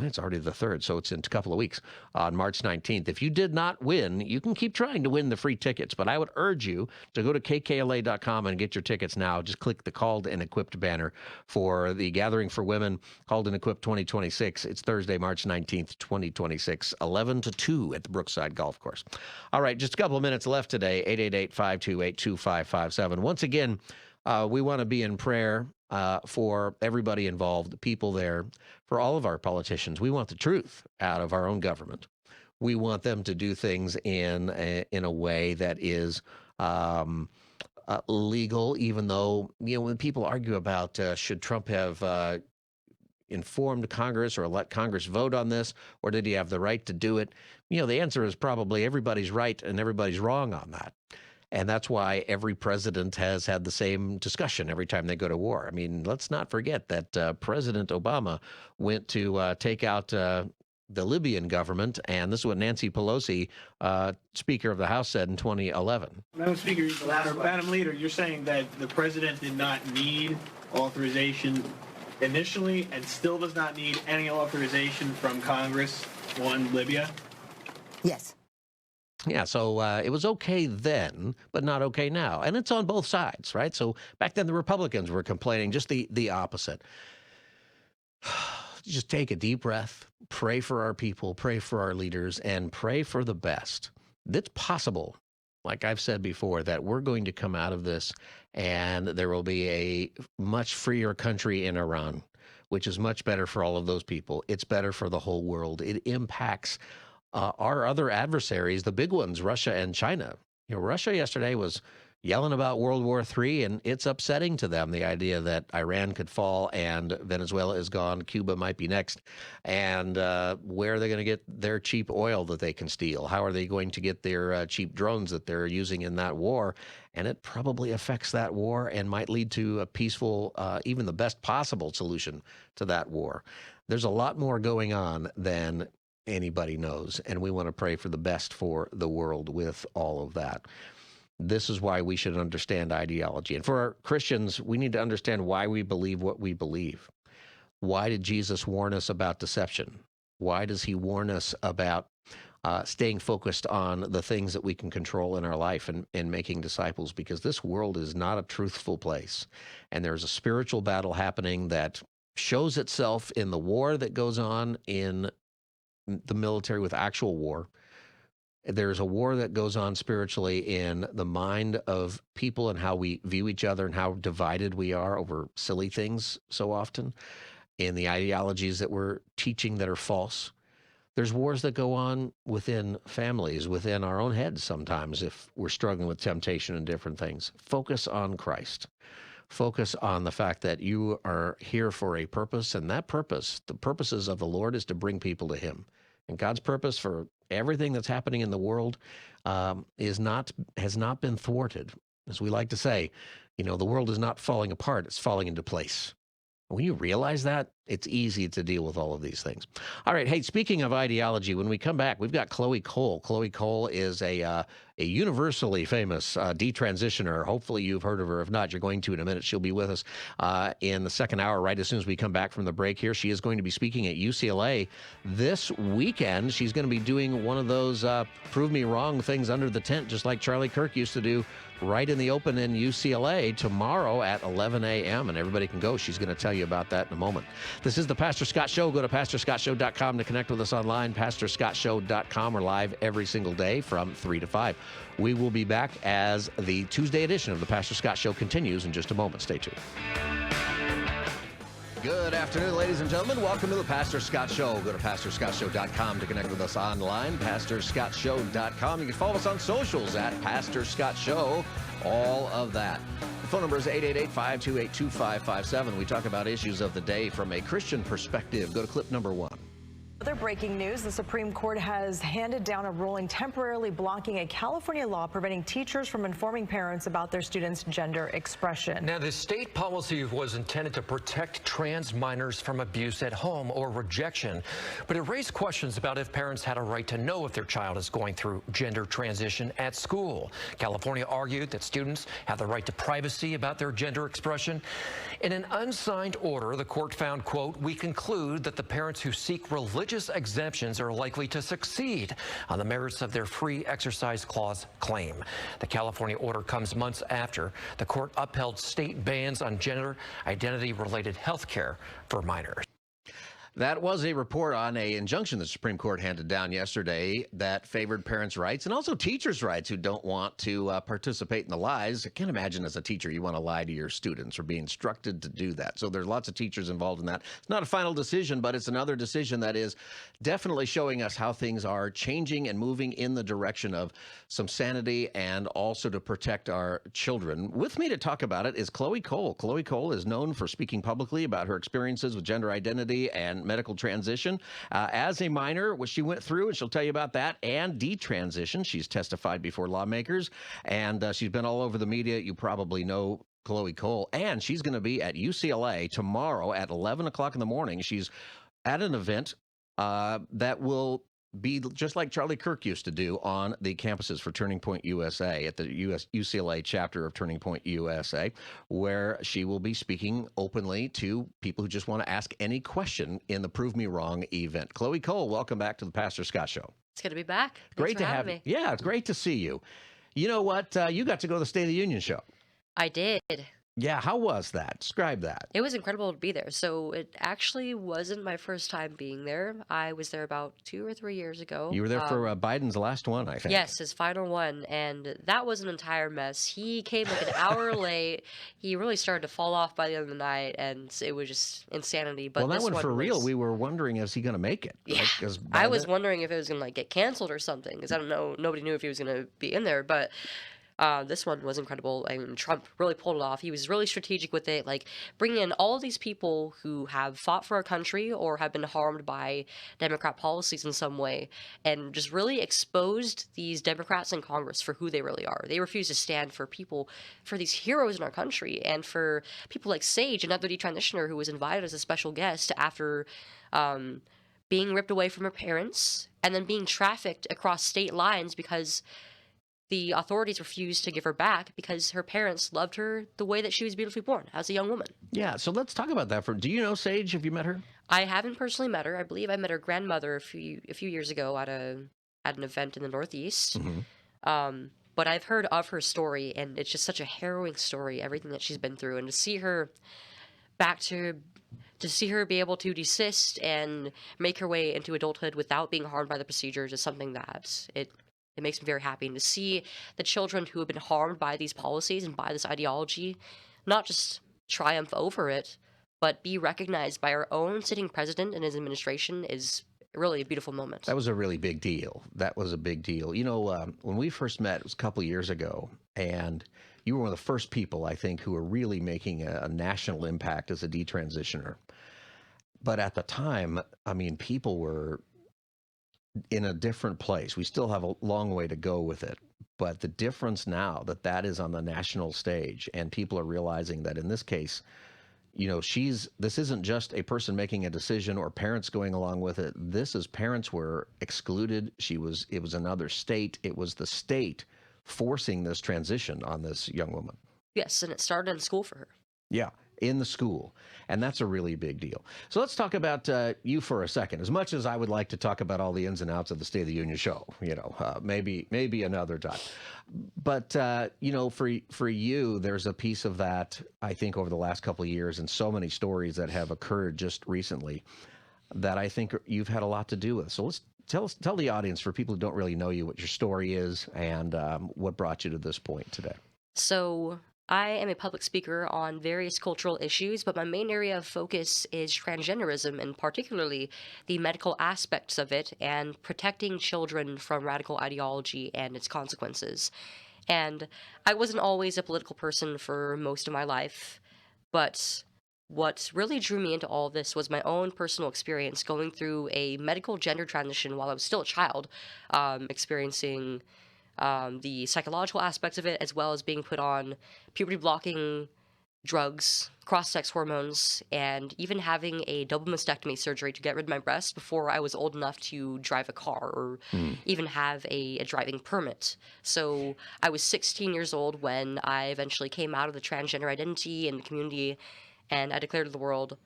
it's already the 3rd, so it's in a couple of weeks on March 19th. If you did not win, you can keep trying to win the free tickets, but I would urge you to go to kkla.com and get your tickets now. Just click the Called and Equipped banner for the Gathering for Women, Called and Equipped 2026. It's Thursday, March 19th, 2026, 11 to 2 at the Brookside Golf Course. All right, just a couple of minutes left today, 888-528-2557. Once again, we want to be in prayer for everybody involved, the people there, for all of our politicians. We want the truth out of our own government. We want them to do things in a way that is legal, even though, when people argue about should Trump have informed Congress or let Congress vote on this, or did he have the right to do it? The answer is probably everybody's right and everybody's wrong on that. And that's why every president has had the same discussion every time they go to war. I mean, let's not forget that President Obama went to take out the Libyan government, and this is what Nancy Pelosi, Speaker of the House, said in 2011. Madam Speaker, Madam Leader, you're saying that the president did not need authorization initially and still does not need any authorization from Congress on Libya? Yes. Yeah, so it was okay then, but not okay now. And it's on both sides, right? So back then the Republicans were complaining just the opposite. Just take a deep breath, pray for our people, pray for our leaders, and pray for the best. It's possible, like I've said before, that we're going to come out of this and there will be a much freer country in Iran, which is much better for all of those people. It's better for the whole world. It impacts our other adversaries, the big ones, Russia and China. Russia yesterday was yelling about World War III, and it's upsetting to them, the idea that Iran could fall and Venezuela is gone, Cuba might be next, and where are they going to get their cheap oil that they can steal? How are they going to get their cheap drones that they're using in that war? And it probably affects that war and might lead to a peaceful, even the best possible solution to that war. There's a lot more going on than anybody knows, and we want to pray for the best for the world with all of that. This is why we should understand ideology. And for our Christians, we need to understand why we believe what we believe. Why did Jesus warn us about deception? Why does he warn us about staying focused on the things that we can control in our life and making disciples? Because this world is not a truthful place. And there's a spiritual battle happening that shows itself in the war that goes on in the military with actual war. There's a war that goes on spiritually in the mind of people and how we view each other and how divided we are over silly things so often, in the ideologies that we're teaching that are false. There's wars that go on within families, within our own heads sometimes if we're struggling with temptation and different things. Focus on Christ. Focus on the fact that you are here for a purpose, and that purpose, the purposes of the Lord, is to bring people to him. And God's purpose for everything that's happening in the world has not been thwarted. As we like to say, The world is not falling apart, it's falling into place. When you realize that, it's easy to deal with all of these things. All right. Hey, speaking of ideology, when we come back, we've got Chloe Cole. Chloe Cole is a universally famous detransitioner. Hopefully you've heard of her. If not, you're going to in a minute. She'll be with us in the second hour, right as soon as we come back from the break here. She is going to be speaking at UCLA this weekend. She's going to be doing one of those prove me wrong things under the tent, just like Charlie Kirk used to do right in the open in UCLA tomorrow at 11 a.m. And everybody can go. She's going to tell you about that in a moment. This is the Pastor Scott Show. Go to pastorscottshow.com to connect with us online. pastorscottshow.com. We're live every single day from 3 to 5. We will be back as the Tuesday edition of the Pastor Scott Show continues in just a moment. Stay tuned. Good afternoon, ladies and gentlemen. Welcome to the Pastor Scott Show. Go to pastorscottshow.com to connect with us online. pastorscottshow.com. You can follow us on socials at Pastor Scott Show. All of that. The phone number is 888-528-2557. We talk about issues of the day from a Christian perspective. Go to clip number 1. Other breaking news, the Supreme Court has handed down a ruling temporarily blocking a California law preventing teachers from informing parents about their students' gender expression. Now, the state policy was intended to protect trans minors from abuse at home or rejection, but it raised questions about if parents had a right to know if their child is going through gender transition at school. California argued that students have the right to privacy about their gender expression. In an unsigned order, the court found, quote, "We conclude that the parents who seek religious exemptions are likely to succeed on the merits of their free exercise clause claim." The California order comes months after the court upheld state bans on gender identity-related health care for minors. That was a report on an injunction the Supreme Court handed down yesterday that favored parents' rights and also teachers' rights who don't want to participate in the lies. I can't imagine as a teacher you want to lie to your students or be instructed to do that. So there's lots of teachers involved in that. It's not a final decision, but it's another decision that is definitely showing us how things are changing and moving in the direction of some sanity and also to protect our children. With me to talk about it is Chloe Cole. Chloe Cole is known for speaking publicly about her experiences with gender identity and medical transition as a minor, which she went through, and she'll tell you about that, and detransition. She's testified before lawmakers, and she's been all over the media. You probably know Chloe Cole, and she's going to be at UCLA tomorrow at 11 o'clock in the morning. She's at an event that will be just like Charlie Kirk used to do on the campuses for Turning Point USA at the UCLA chapter of Turning Point USA, where she will be speaking openly to people who just want to ask any question in the Prove Me Wrong event. Chloe Cole, welcome back to the Pastor Scott Show. It's good to be back. Great to have you. Yeah, it's great to see you. You know what? You got to go to the State of the Union show. I did. Yeah, how was that? Describe that. It was incredible to be there. So it actually wasn't my first time being there. I was there about 2 or 3 years ago. You were there for Biden's last one, I think. Yes, his final one, and that was an entire mess. He came like an hour late. He really started to fall off by the end of the night, and it was just insanity. But well, that this one for real, was... we were wondering, is he going to make it? Yeah, right? I was wondering if it was going to like get canceled or something, because I don't know, nobody knew if he was going to be in there, but... this one was incredible. I mean, Trump really pulled it off. He was really strategic with it, like bringing in all of these people who have fought for our country or have been harmed by Democrat policies in some way, and just really exposed these Democrats in Congress for who they really are. They refuse to stand for people, for these heroes in our country, and for people like Sage, another detransitioner who was invited as a special guest after being ripped away from her parents and then being trafficked across state lines because the authorities refused to give her back because her parents loved her the way that she was beautifully born as a young woman. Yeah, so let's talk about that. Do you know Sage? Have you met her? I haven't personally met her. I believe I met her grandmother a few years ago at an event in the Northeast. Mm-hmm. But I've heard of her story, and it's just such a harrowing story, everything that she's been through, and to see her be able to desist and make her way into adulthood without being harmed by the procedures is something that it makes me very happy. And to see the children who have been harmed by these policies and by this ideology not just triumph over it, but be recognized by our own sitting president and his administration is really a beautiful moment. That was a really big deal. That was a big deal. You know, when we first met, it was a couple of years ago, and you were one of the first people, I think, who were really making a national impact as a detransitioner. But at the time, I mean, people were in a different place. We still have a long way to go with it. But the difference now that that is on the national stage and people are realizing that in this case, this isn't just a person making a decision or parents going along with it. This is parents were excluded. It was another state. It was the state forcing this transition on this young woman. Yes, and it started in school for her. Yeah, in the school. And that's a really big deal. So let's talk about you for a second. As much as I would like to talk about all the ins and outs of the State of the Union show, maybe another time. But, for you, there's a piece of that, I think, over the last couple of years and so many stories that have occurred just recently that I think you've had a lot to do with. So let's tell the audience, for people who don't really know you, what your story is and what brought you to this point today. So I am a public speaker on various cultural issues, but my main area of focus is transgenderism, and particularly the medical aspects of it and protecting children from radical ideology and its consequences. And I wasn't always a political person for most of my life, but what really drew me into all this was my own personal experience going through a medical gender transition while I was still a child, experiencing the psychological aspects of it, as well as being put on puberty blocking drugs, cross-sex hormones, and even having a double mastectomy surgery to get rid of my breasts before I was old enough to drive a car or even have a driving permit. So I was 16 years old when I eventually came out of the transgender identity and the community, and I declared to the world,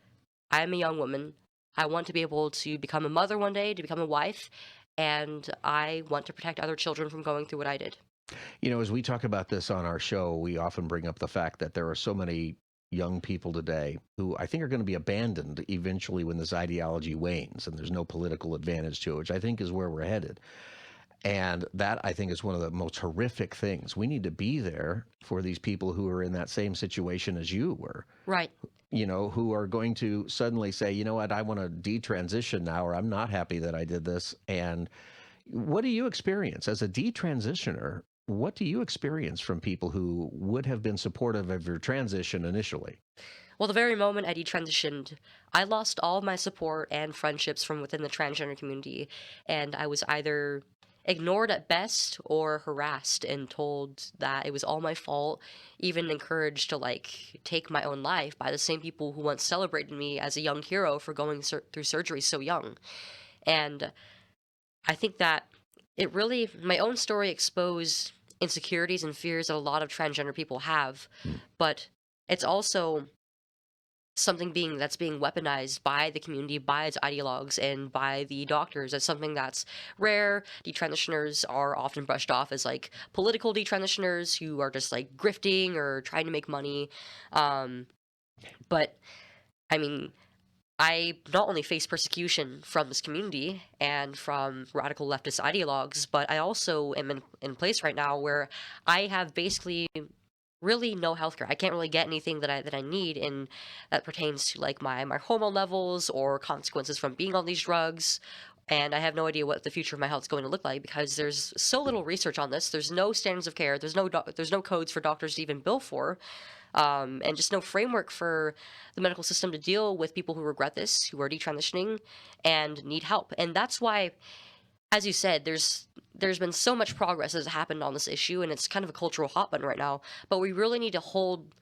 I am a young woman. I want to be able to become a mother one day, to become a wife, and I want to protect other children from going through what I did. As we talk about this on our show, we often bring up the fact that there are so many young people today who I think are going to be abandoned eventually when this ideology wanes and there's no political advantage to it, which I think is where we're headed. And that, I think, is one of the most horrific things. We need to be there for these people who are in that same situation as you were. Right. Who are going to suddenly say, you know what, I want to detransition now, or I'm not happy that I did this. And what do you experience as a detransitioner? What do you experience from people who would have been supportive of your transition initially? Well, the very moment I detransitioned, I lost all of my support and friendships from within the transgender community, and I was either ignored at best or harassed and told that it was all my fault, even encouraged to take my own life by the same people who once celebrated me as a young hero for going through surgery so young. And I think that my own story exposed insecurities and fears that a lot of transgender people have, but it's also something that's being weaponized by the community, by its ideologues, and by the doctors as something that's rare. Detransitioners are often brushed off as political detransitioners who are just grifting or trying to make money. But I mean, I not only face persecution from this community and from radical leftist ideologues, but I also am in a place right now where I have basically really no healthcare. I can't really get anything that I need, and that pertains to my hormone levels or consequences from being on these drugs. And I have no idea what the future of my health is going to look like because there's so little research on this. There's no standards of care. There's no codes for doctors to even bill for, and just no framework for the medical system to deal with people who regret this, who are detransitioning, and need help. And that's why, as you said, there's been so much progress that has happened on this issue, and it's kind of a cultural hot button right now. But we really need to hold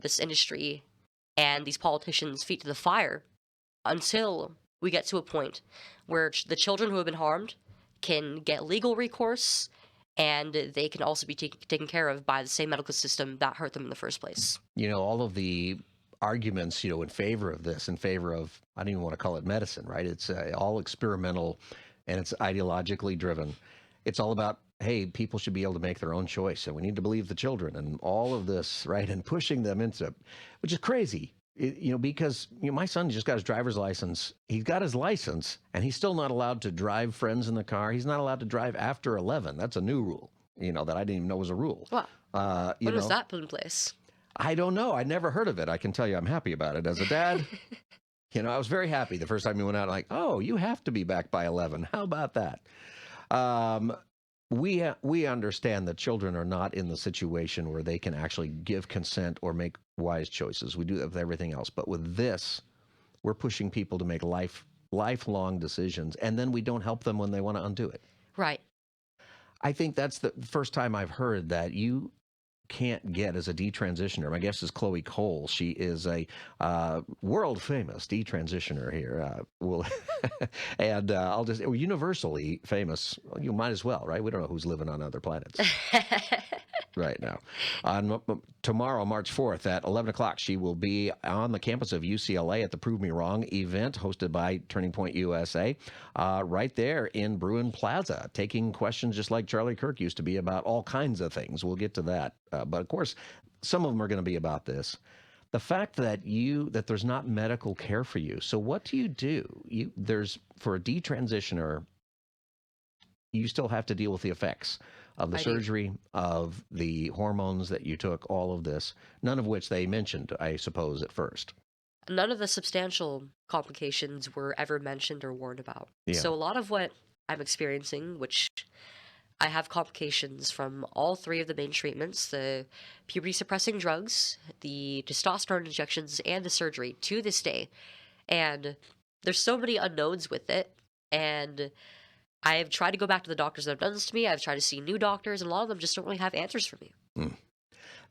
this industry and these politicians' feet to the fire until we get to a point where the children who have been harmed can get legal recourse, and they can also be taken care of by the same medical system that hurt them in the first place. All of the arguments, in favor of this, in favor of, I don't even want to call it medicine, right? It's all experimental and it's ideologically driven. It's all about, hey, people should be able to make their own choice, and we need to believe the children and all of this, right? And pushing them into, which is crazy, because my son just got his driver's license. He's got his license, and he's still not allowed to drive friends in the car. He's not allowed to drive after 11. That's a new rule, that I didn't even know was a rule. Wow. When was that put in place? I don't know. I never heard of it. I can tell you I'm happy about it. As a dad, I was very happy the first time he went out, oh, you have to be back by 11. How about that? We understand that children are not in the situation where they can actually give consent or make wise choices. We do that with everything else. But with this, we're pushing people to make lifelong decisions, and then we don't help them when they want to undo it. Right. I think that's the first time I've heard that you can't get as a detransitioner. My guest is Chloe Cole. She is a world famous detransitioner here. And I'll just universally famous. You might as well, right? We don't know who's living on other planets right now. On tomorrow, March 4th at 11 o'clock, she will be on the campus of UCLA at the Prove Me Wrong event hosted by Turning Point USA, right there in Bruin Plaza, taking questions just like Charlie Kirk used to be about all kinds of things. We'll get to that. But of course, some of them are going to be about this. The fact that there's not medical care for you. So what do? For a detransitioner, you still have to deal with the effects of the surgery, of the hormones that you took, all of this, none of which they mentioned, I suppose, at first. None of the substantial complications were ever mentioned or warned about. Yeah. So a lot of what I'm experiencing, which I have complications from all three of the main treatments, the puberty suppressing drugs, the testosterone injections, and the surgery to this day. And there's so many unknowns with it. And I've tried to go back to the doctors that have done this to me. I've tried to see new doctors, and a lot of them just don't really have answers for me.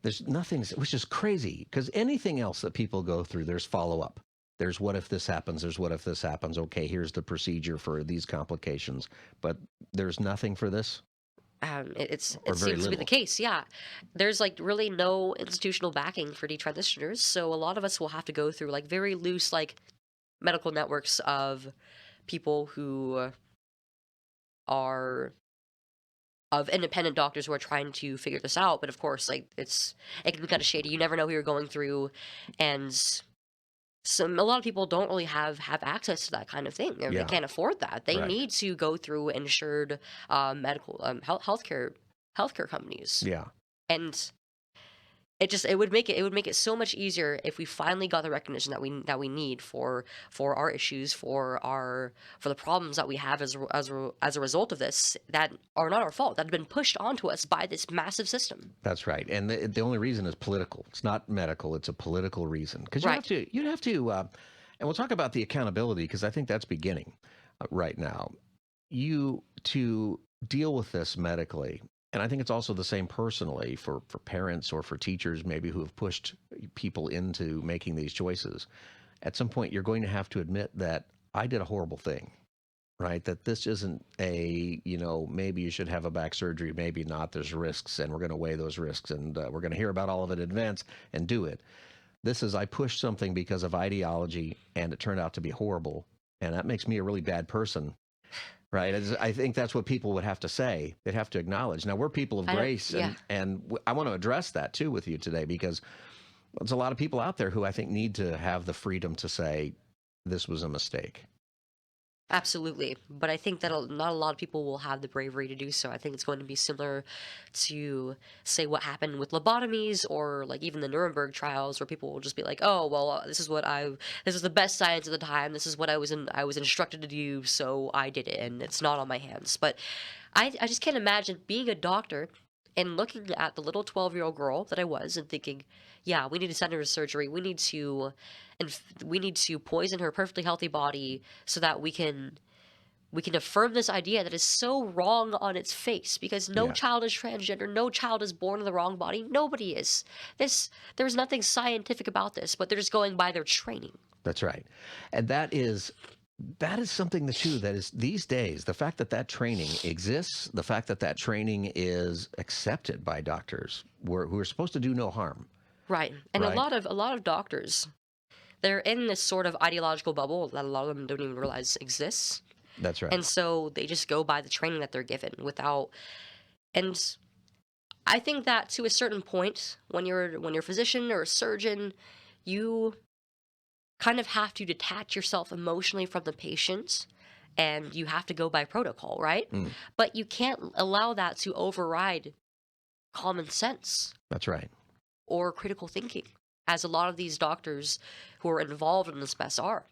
There's nothing, which is crazy, because anything else that people go through, there's follow-up. There's what if this happens, there's what if this happens. Okay, here's the procedure for these complications. But there's nothing for this? It seems to be the case, yeah. There's like really no institutional backing for detransitioners, so a lot of us will have to go through like very loose like medical networks of people who are of independent doctors who are trying to figure this out. But of course, like it can be kind of shady. You never know who you're going through, and a lot of people don't really have access to that kind of thing. They can't afford that. They need to go through insured medical healthcare companies. Yeah, and it would make it so much easier if we finally got the recognition that we need for our issues, for the problems that we have as a result of this, that are not our fault, that have been pushed onto us by this massive system. That's right. And the only reason is political. It's not medical. It's a political reason. Because you'd have to, and we'll talk about the accountability, because I think that's beginning right now. To deal with this medically. And I think it's also the same personally for parents or for teachers maybe who have pushed people into making these choices. At some point, you're going to have to admit that I did a horrible thing, right? That this isn't maybe you should have a back surgery, maybe not. There's risks, and we're going to weigh those risks, and we're going to hear about all of it in advance and do it. This is I pushed something because of ideology, and it turned out to be horrible, and that makes me a really bad person. Right. I think that's what people would have to say. They'd have to acknowledge. Now, we're people of grace, and I want to address that, too, with you today, because there's a lot of people out there who I think need to have the freedom to say this was a mistake. Absolutely. But I think that not a lot of people will have the bravery to do so. I think it's going to be similar to, say, what happened with lobotomies, or like even the Nuremberg trials, where people will just be like, oh, well, this is the best science at the time. This is what I was instructed to do, so I did it, and it's not on my hands. But I just can't imagine being a doctor and looking at the little 12-year-old girl that I was and thinking, yeah, we need to send her to surgery. We need to poison her perfectly healthy body so that we can affirm this idea that is so wrong on its face, because no child is transgender, no child is born in the wrong body. Nobody is. There's nothing scientific about this, but they're just going by their training. That's right. And that is something that is these days, the fact that training exists, the fact that training is accepted by doctors who are supposed to do no harm. Right. And a lot of doctors, they're in this sort of ideological bubble that a lot of them don't even realize exists. That's right. And so they just go by the training that they're given and I think that to a certain point, when you're a physician or a surgeon, you kind of have to detach yourself emotionally from the patient, and you have to go by protocol, right? But you can't allow that to override common sense. That's right. Or critical thinking, as a lot of these doctors who are involved in this mess are.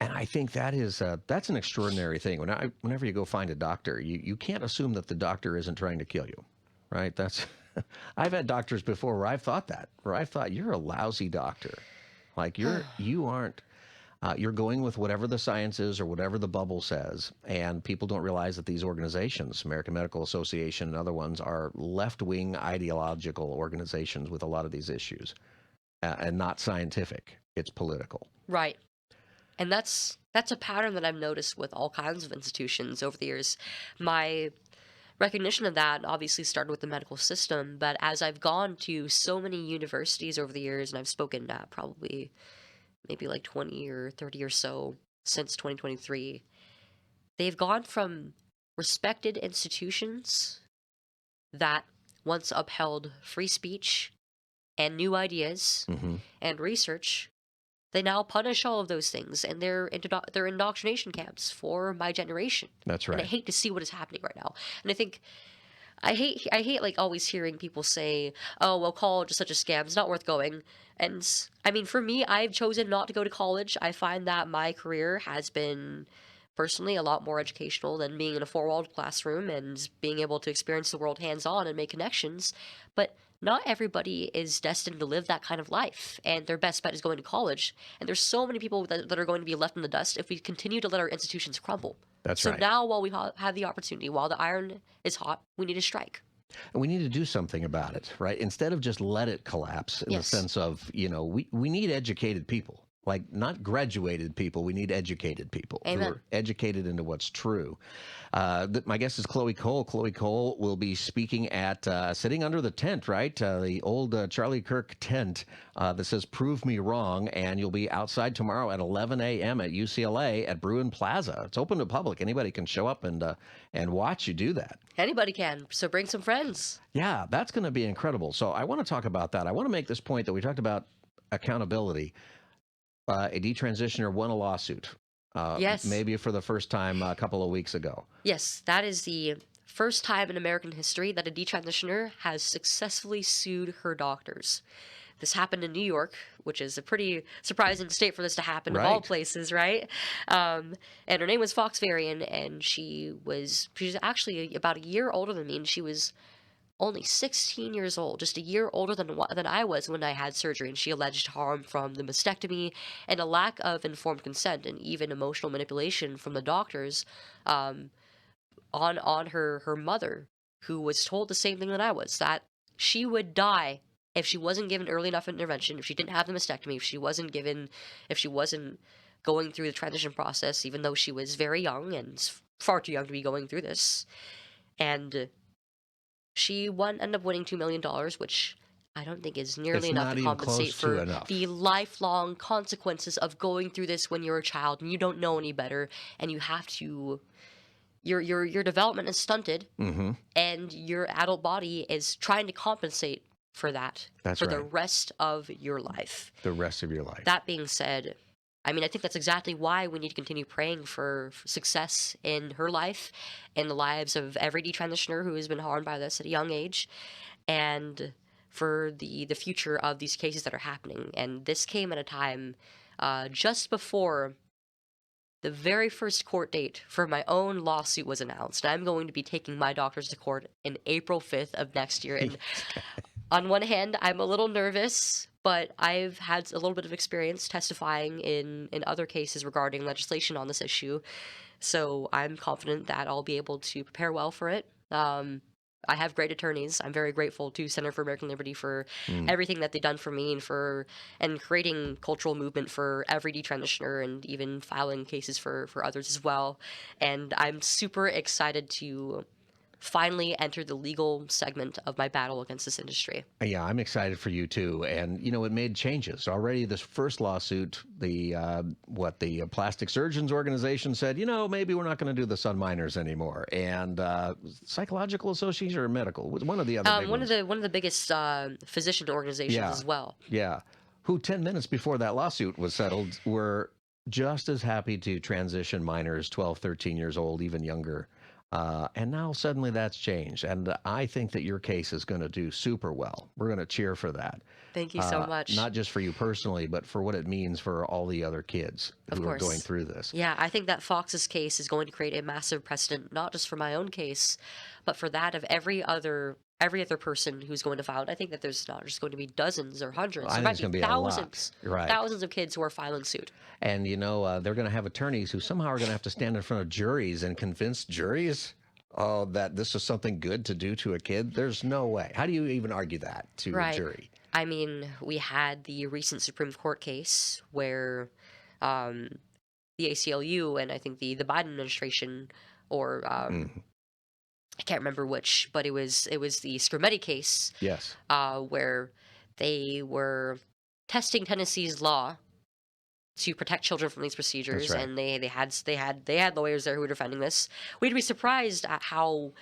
And I think that's an extraordinary thing. Whenever you go find a doctor, you can't assume that the doctor isn't trying to kill you, right? I've had doctors before where I've thought you're a lousy doctor. Like you aren't. You're going with whatever the science is or whatever the bubble says, and people don't realize that these organizations, American Medical Association and other ones, are left-wing ideological organizations with a lot of these issues, and not scientific. It's political. Right. And that's a pattern that I've noticed with all kinds of institutions over the years. My recognition of that obviously started with the medical system, but as I've gone to so many universities over the years, and I've spoken at probably maybe like 20 or 30 or so since 2023, they've gone from respected institutions that once upheld free speech and new ideas and research. They now punish all of those things, and they're indoctrination camps for my generation. That's And I right. hate to see what is happening right now. And I think I hate like always hearing people say, "Oh, well, college is such a scam. It's not worth going." And I mean, for me, I've chosen not to go to college. I find that my career has been personally a lot more educational than being in a four-walled classroom and being able to experience the world hands-on and make connections. But not everybody is destined to live that kind of life, and their best bet is going to college. And there's so many people that are going to be left in the dust if we continue to let our institutions crumble. That's So right. now, while we have the opportunity, while the iron is hot, we need to strike. And we need to do something about it, right? Instead of just let it collapse in the Yes. sense of, we need educated people, like not graduated people. We need educated people who Amen. are educated into what's true. My guest is Chloe Cole. Chloe Cole will be speaking at Sitting Under the Tent, right? The old Charlie Kirk tent that says "Prove Me Wrong," and you'll be outside tomorrow at 11 a.m. at UCLA at Bruin Plaza. It's open to the public. Anybody can show up and watch you do that. Anybody can, so bring some friends. Yeah, that's going to be incredible. So I want to talk about that. I want to make this point that we talked about accountability. A detransitioner won a lawsuit. Yes. Maybe for the first time a couple of weeks ago. Yes, that is the first time in American history that a detransitioner has successfully sued her doctors. This happened in New York, which is a pretty surprising state for this to happen, of all Right. places, right? And her name was Fox Varian, and she was actually about a year older than me, and she was only 16 years old, just a year older than I was when I had surgery, and she alleged harm from the mastectomy and a lack of informed consent and even emotional manipulation from the doctors on her mother, who was told the same thing that I was, that she would die if she wasn't given early enough intervention, if she didn't have the mastectomy, if she wasn't going through the transition process, even though she was very young and far too young to be going through this. And she ended up winning $2 million, which I don't think is nearly It's enough not to even compensate close to for enough. the lifelong consequences of going through this when you're a child and you don't know any better, and you have to your development is stunted, Mm-hmm. and your adult body is trying to compensate for that That's for the right. rest of your life. The rest of your life. That being said, I mean, I think that's exactly why we need to continue praying for success in her life, in the lives of every detransitioner who has been harmed by this at a young age, and for the future of these cases that are happening. And this came at a time just before the very first court date for my own lawsuit was announced. I'm going to be taking my doctors to court in April 5th of next year. And on one hand, I'm a little nervous, but I've had a little bit of experience testifying in other cases regarding legislation on this issue. So I'm confident that I'll be able to prepare well for it. I have great attorneys. I'm very grateful to Center for American Liberty for everything that they've done for me and creating cultural movement for every detransitioner and even filing cases for others as well. And I'm super excited to finally enter the legal segment of my battle against this industry. Yeah, I'm excited for you too. And it made changes already. This first lawsuit, the Plastic Surgeons Organization said, maybe we're not going to do this on minors anymore. And Psychological Association or medical was one of the other big ones. One of the biggest physician organizations Yeah. as well. Yeah, who 10 minutes before that lawsuit was settled were just as happy to transition minors 12, 13 years old, even younger. And now suddenly that's changed. And I think that your case is going to do super well. We're going to cheer for that. Thank you so much. Not just for you personally, but for what it means for all the other kids who are going through this. Yeah, I think that Fox's case is going to create a massive precedent, not just for my own case, but for that of every other every other person who's going to file. And I think that there's not just going to be dozens or hundreds. I There think might it's be going to be a lot. thousands, Right. thousands of kids who are filing suit. And, they're going to have attorneys who somehow are going to have to stand in front of juries and convince juries that this is something good to do to a kid. There's no way. How do you even argue that to a jury? I mean, we had the recent Supreme Court case where the ACLU and I think the Biden administration, or I can't remember which, but it was the Scrimeti case. Yes. Where they were testing Tennessee's law to protect children from these procedures, That's right. and they had lawyers there who were defending this. We'd be surprised at how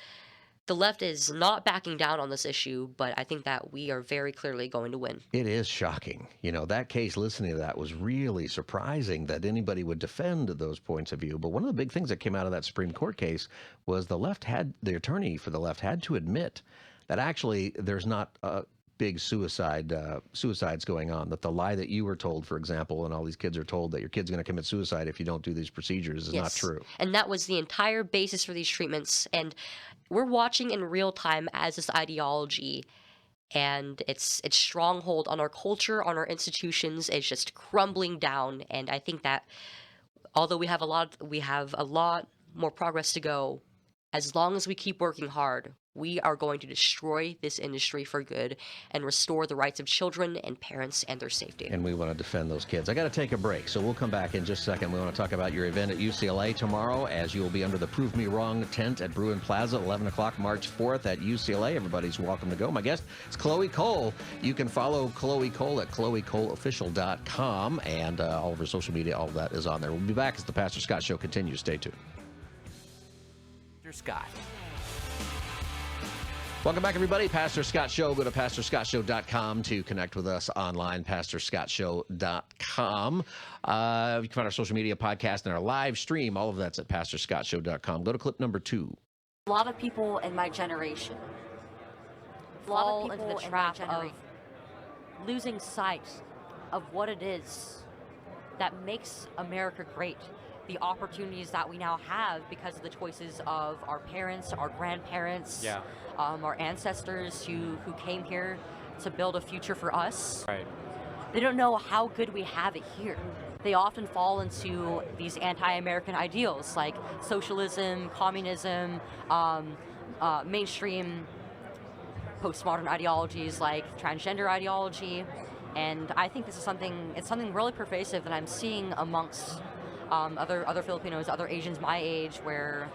the left is not backing down on this issue, but I think that we are very clearly going to win. It is shocking. That case, listening to that was really surprising that anybody would defend those points of view. But one of the big things that came out of that Supreme Court case was the attorney for the left had to admit that actually there's not big suicides going on, that the lie that you were told, for example, and all these kids are told that your kid's going to commit suicide if you don't do these procedures is not true. And that was the entire basis for these treatments. And we're watching in real time as this ideology and its stronghold on our culture, on our institutions, is just crumbling down. And I think that although we have a lot more progress to go, as long as we keep working hard, we are going to destroy this industry for good and restore the rights of children and parents and their safety. And we want to defend those kids. I got to take a break, so we'll come back in just a second. We want to talk about your event at UCLA tomorrow, as you will be under the Prove Me Wrong tent at Bruin Plaza, 11 o'clock, March 4th at UCLA. Everybody's welcome to go. My guest is Chloe Cole. You can follow Chloe Cole at chloecoleofficial.com, and all of her social media, all of that is on there. We'll be back as the Pastor Scott Show continues. Stay tuned. Scott. Welcome back, everybody. Pastor Scott Show. Go to pastorscottshow.com to connect with us online, pastorscottshow.com. You can find our social media podcast and our live stream. All of that's at pastorscottshow.com. Go to clip number 2. A lot of people in my generation fall into the trap of losing sight of what it is that makes America great. The opportunities that we now have because of the choices of our parents, our grandparents, our ancestors who came here to build a future for us. Right. They don't know how good we have it here. They often fall into these anti-American ideals like socialism, communism, mainstream postmodern ideologies like transgender ideology. And I think it's something really pervasive that I'm seeing amongst other Filipinos, other Asians my age, where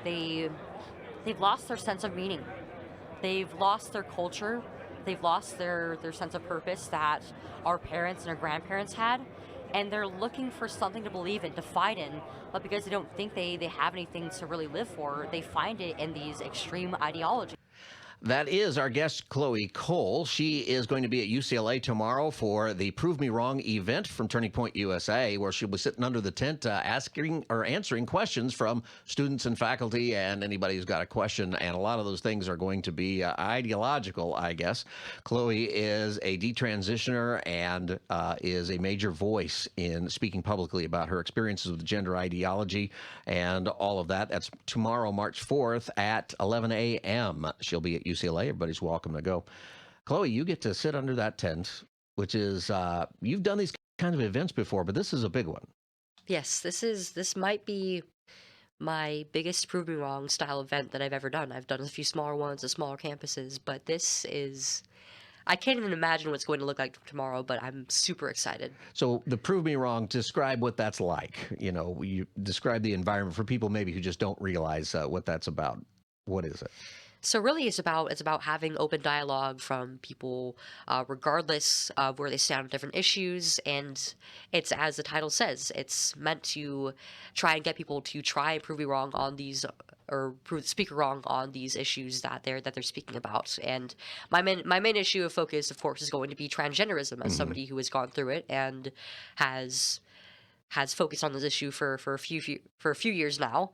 they've lost their sense of meaning. They've lost their culture. They've lost their sense of purpose that our parents and our grandparents had. And they're looking for something to believe in, to fight in, but because they don't think they have anything to really live for, they find it in these extreme ideologies. That is our guest, Chloe Cole. She is going to be at UCLA tomorrow for the Prove Me Wrong event from Turning Point USA, where she'll be sitting under the tent asking or answering questions from students and faculty and anybody who's got a question. And a lot of those things are going to be ideological, I guess. Chloe is a detransitioner and is a major voice in speaking publicly about her experiences with gender ideology and all of that. That's tomorrow, March 4th at 11 a.m. She'll be at UCLA. Everybody's welcome to go. Chloe, you get to sit under that tent, which is, you've done these kinds of events before, but this is a big one. Yes, this might be my biggest Prove Me Wrong style event that I've ever done. I've done a few smaller ones at smaller campuses, but this is, I can't even imagine what it's going to look like tomorrow, but I'm super excited. So the Prove Me Wrong, describe what that's like. You describe the environment for people maybe who just don't realize what that's about. What is it? So really it's about having open dialogue from people regardless of where they stand on different issues, and it's, as the title says, it's meant to try and get people to try and prove me wrong on these, or prove the speaker wrong on these issues that they're speaking about. And my main issue of focus, of course, is going to be transgenderism, as somebody who has gone through it and has focused on this issue for a few years now.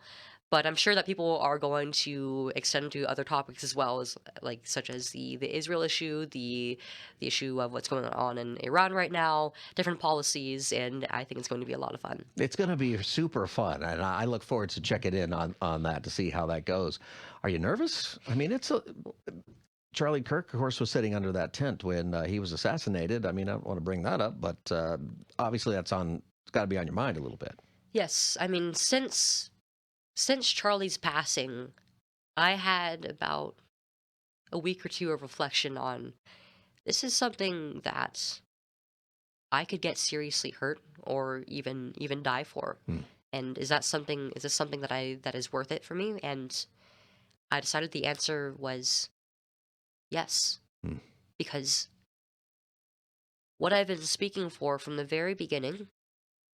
But I'm sure that people are going to extend to other topics as well, as such as the Israel issue, the issue of what's going on in Iran right now, different policies, and I think it's going to be a lot of fun. It's going to be super fun, and I look forward to checking in on that to see how that goes. Are you nervous? I mean, Charlie Kirk, of course, was sitting under that tent when he was assassinated. I mean, I don't want to bring that up, but obviously it's got to be on your mind a little bit. Yes, I mean, since Charlie's passing, I had about a week or two of reflection on this is something that I could get seriously hurt or even die for. And is this something that is worth it for me? And I decided the answer was yes. Because what I've been speaking for from the very beginning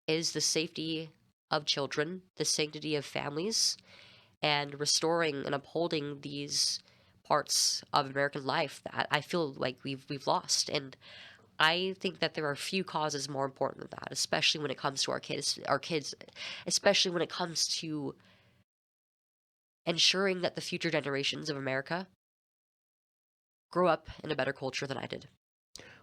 is the safety of children, the sanctity of families, and restoring and upholding these parts of American life that I feel like we've lost. And I think that there are few causes more important than that, especially when it comes to our kids, especially when it comes to ensuring that the future generations of America grow up in a better culture than I did.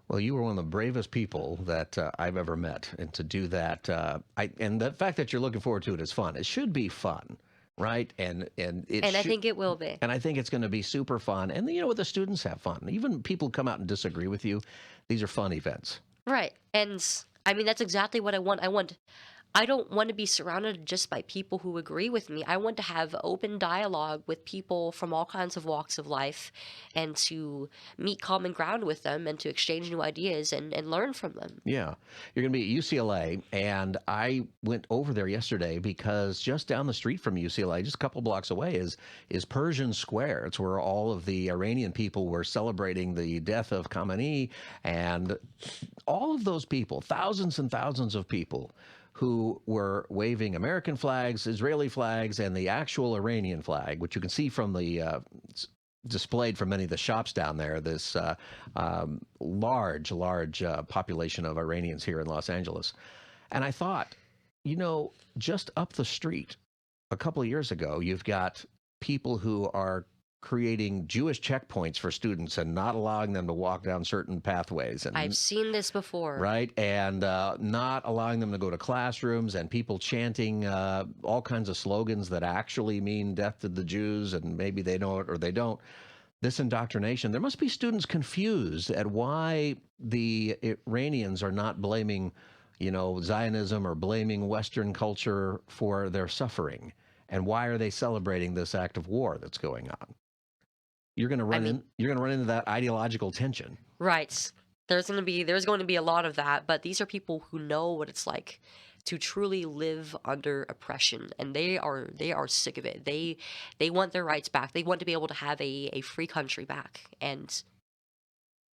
Well, you were one of the bravest people that I've ever met, and to do that, and the fact that you're looking forward to it is fun. It should be fun, right? And I think it will be. And I think it's going to be super fun. And you know what? The students have fun. Even people come out and disagree with you. These are fun events. Right. And I mean, that's exactly what I want. I don't want to be surrounded just by people who agree with me. I want to have open dialogue with people from all kinds of walks of life and to meet common ground with them and to exchange new ideas and learn from them. Yeah. You're going to be at UCLA, and I went over there yesterday because just down the street from UCLA, just a couple blocks away, is Persian Square. It's where all of the Iranian people were celebrating the death of Khamenei, and all of those people, thousands and thousands of people, who were waving American flags, Israeli flags, and the actual Iranian flag, which you can see from the displayed from many of the shops down there. This large population of Iranians here in Los Angeles. And I thought, just up the street a couple of years ago, you've got people who are creating Jewish checkpoints for students and not allowing them to walk down certain pathways. And I've seen this before. Right, and not allowing them to go to classrooms, and people chanting all kinds of slogans that actually mean death to the Jews, and maybe they know it or they don't. This indoctrination, there must be students confused at why the Iranians are not blaming, Zionism or blaming Western culture for their suffering. And why are they celebrating this act of war that's going on? You're going to run into that ideological tension. Right. There's going to be a lot of that, but these are people who know what it's like to truly live under oppression, and they are sick of it. They want their rights back. They want to be able to have a free country back, and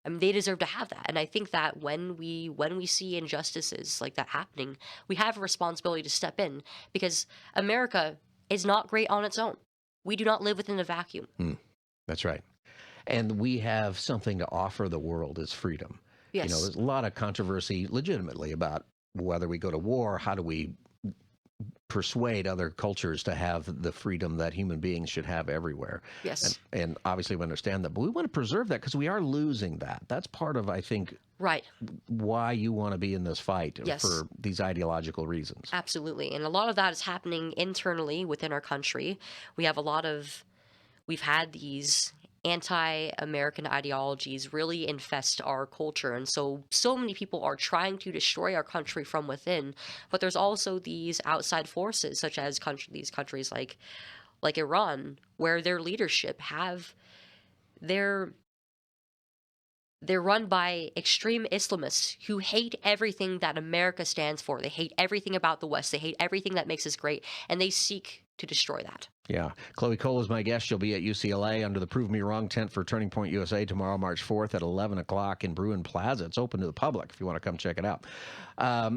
I mean, they deserve to have that. And I think that when we see injustices like that happening, we have a responsibility to step in, because America is not great on its own. We do not live within a vacuum. That's right. And we have something to offer the world as freedom. Yes. There's a lot of controversy legitimately about whether we go to war, how do we persuade other cultures to have the freedom that human beings should have everywhere. Yes. And obviously we understand that, but we want to preserve that because we are losing that. That's part of, I think, right, why you want to be in this fight. Yes. For these ideological reasons. Absolutely. And a lot of that is happening internally within our country. We've had these anti-American ideologies really infest our culture, and so many people are trying to destroy our country from within. But there's also these outside forces, such as these countries like Iran, where their leadership they're run by extreme Islamists who hate everything that America stands for. They hate everything about the West. They hate everything that makes us great, and they seek to destroy that. Yeah. Chloe Cole is my guest. She'll be at UCLA under the Prove Me Wrong tent for Turning Point USA tomorrow, March 4th at 11 o'clock in Bruin Plaza. It's open to the public if you want to come check it out. I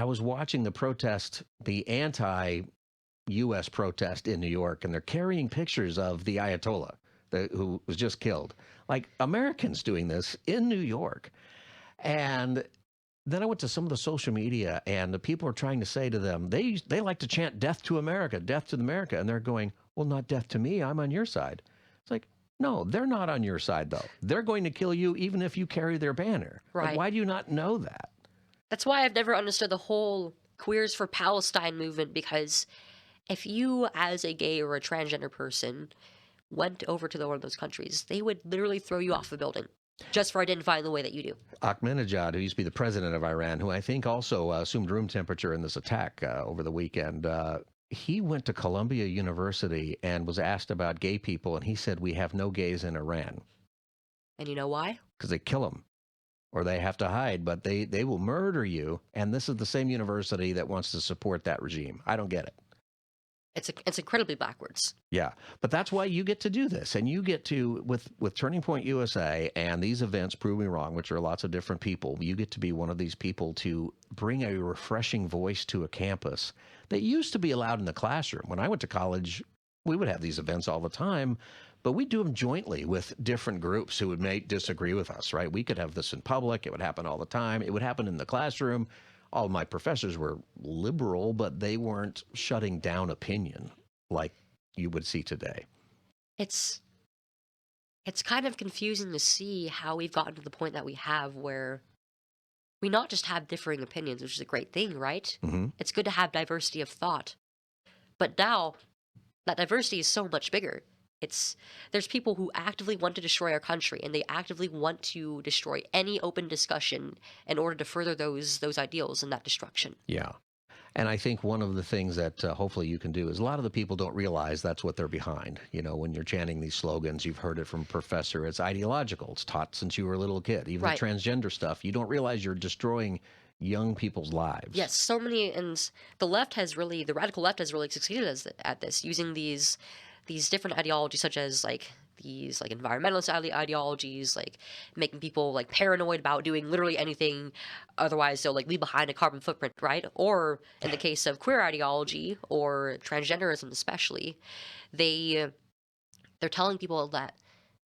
was watching the protest, the anti-U.S. protest in New York, and they're carrying pictures of the Ayatollah who was just killed. Like Americans doing this in New York. And then I went to some of the social media, and the people are trying to say to them, they like to chant death to America, death to America. And they're going, well, not death to me. I'm on your side. It's like, no, they're not on your side, though. They're going to kill you even if you carry their banner. Right. Like, why do you not know that? That's why I've never understood the whole Queers for Palestine movement, because if you, as a gay or a transgender person, went over to one of those countries, they would literally throw you off the building just for identifying the way that you do. Ahmadinejad, who used to be the president of Iran, who I think also assumed room temperature in this attack over the weekend, he went to Columbia University and was asked about gay people, and he said, "We have no gays in Iran." And you know why? Because they kill them, or they have to hide, but they will murder you, and this is the same university that wants to support that regime. I don't get it. It's incredibly backwards. Yeah, but that's why you get to do this, and you get to, with Turning Point USA and these events, Prove Me Wrong, which are lots of different people, you get to be one of these people to bring a refreshing voice to a campus that used to be allowed in the classroom. When I went to college, we would have these events all the time, but we do them jointly with different groups who may disagree with us, right? We could have this in public. It would happen all the time. It would happen in the classroom. All of my professors were liberal, but they weren't shutting down opinion like you would see today. It's kind of confusing to see how we've gotten to the point that we have where we not just have differing opinions, which is a great thing, right? Mm-hmm. It's good to have diversity of thought. But now that diversity is so much bigger. There's people who actively want to destroy our country, and they actively want to destroy any open discussion in order to further those ideals and that destruction. Yeah. And I think one of the things that hopefully you can do is a lot of the people don't realize that's what they're behind. You know, when you're chanting these slogans, you've heard it from Professor, it's ideological. It's taught since you were a little kid. Even Right. the transgender stuff, you don't realize you're destroying young people's lives. Yes, so many, and the radical left has really succeeded at this, using these different ideologies, such as these environmentalist ideologies, like making people like paranoid about doing literally anything, otherwise they'll like leave behind a carbon footprint, right? Or in the case of queer ideology or transgenderism especially, they're telling people that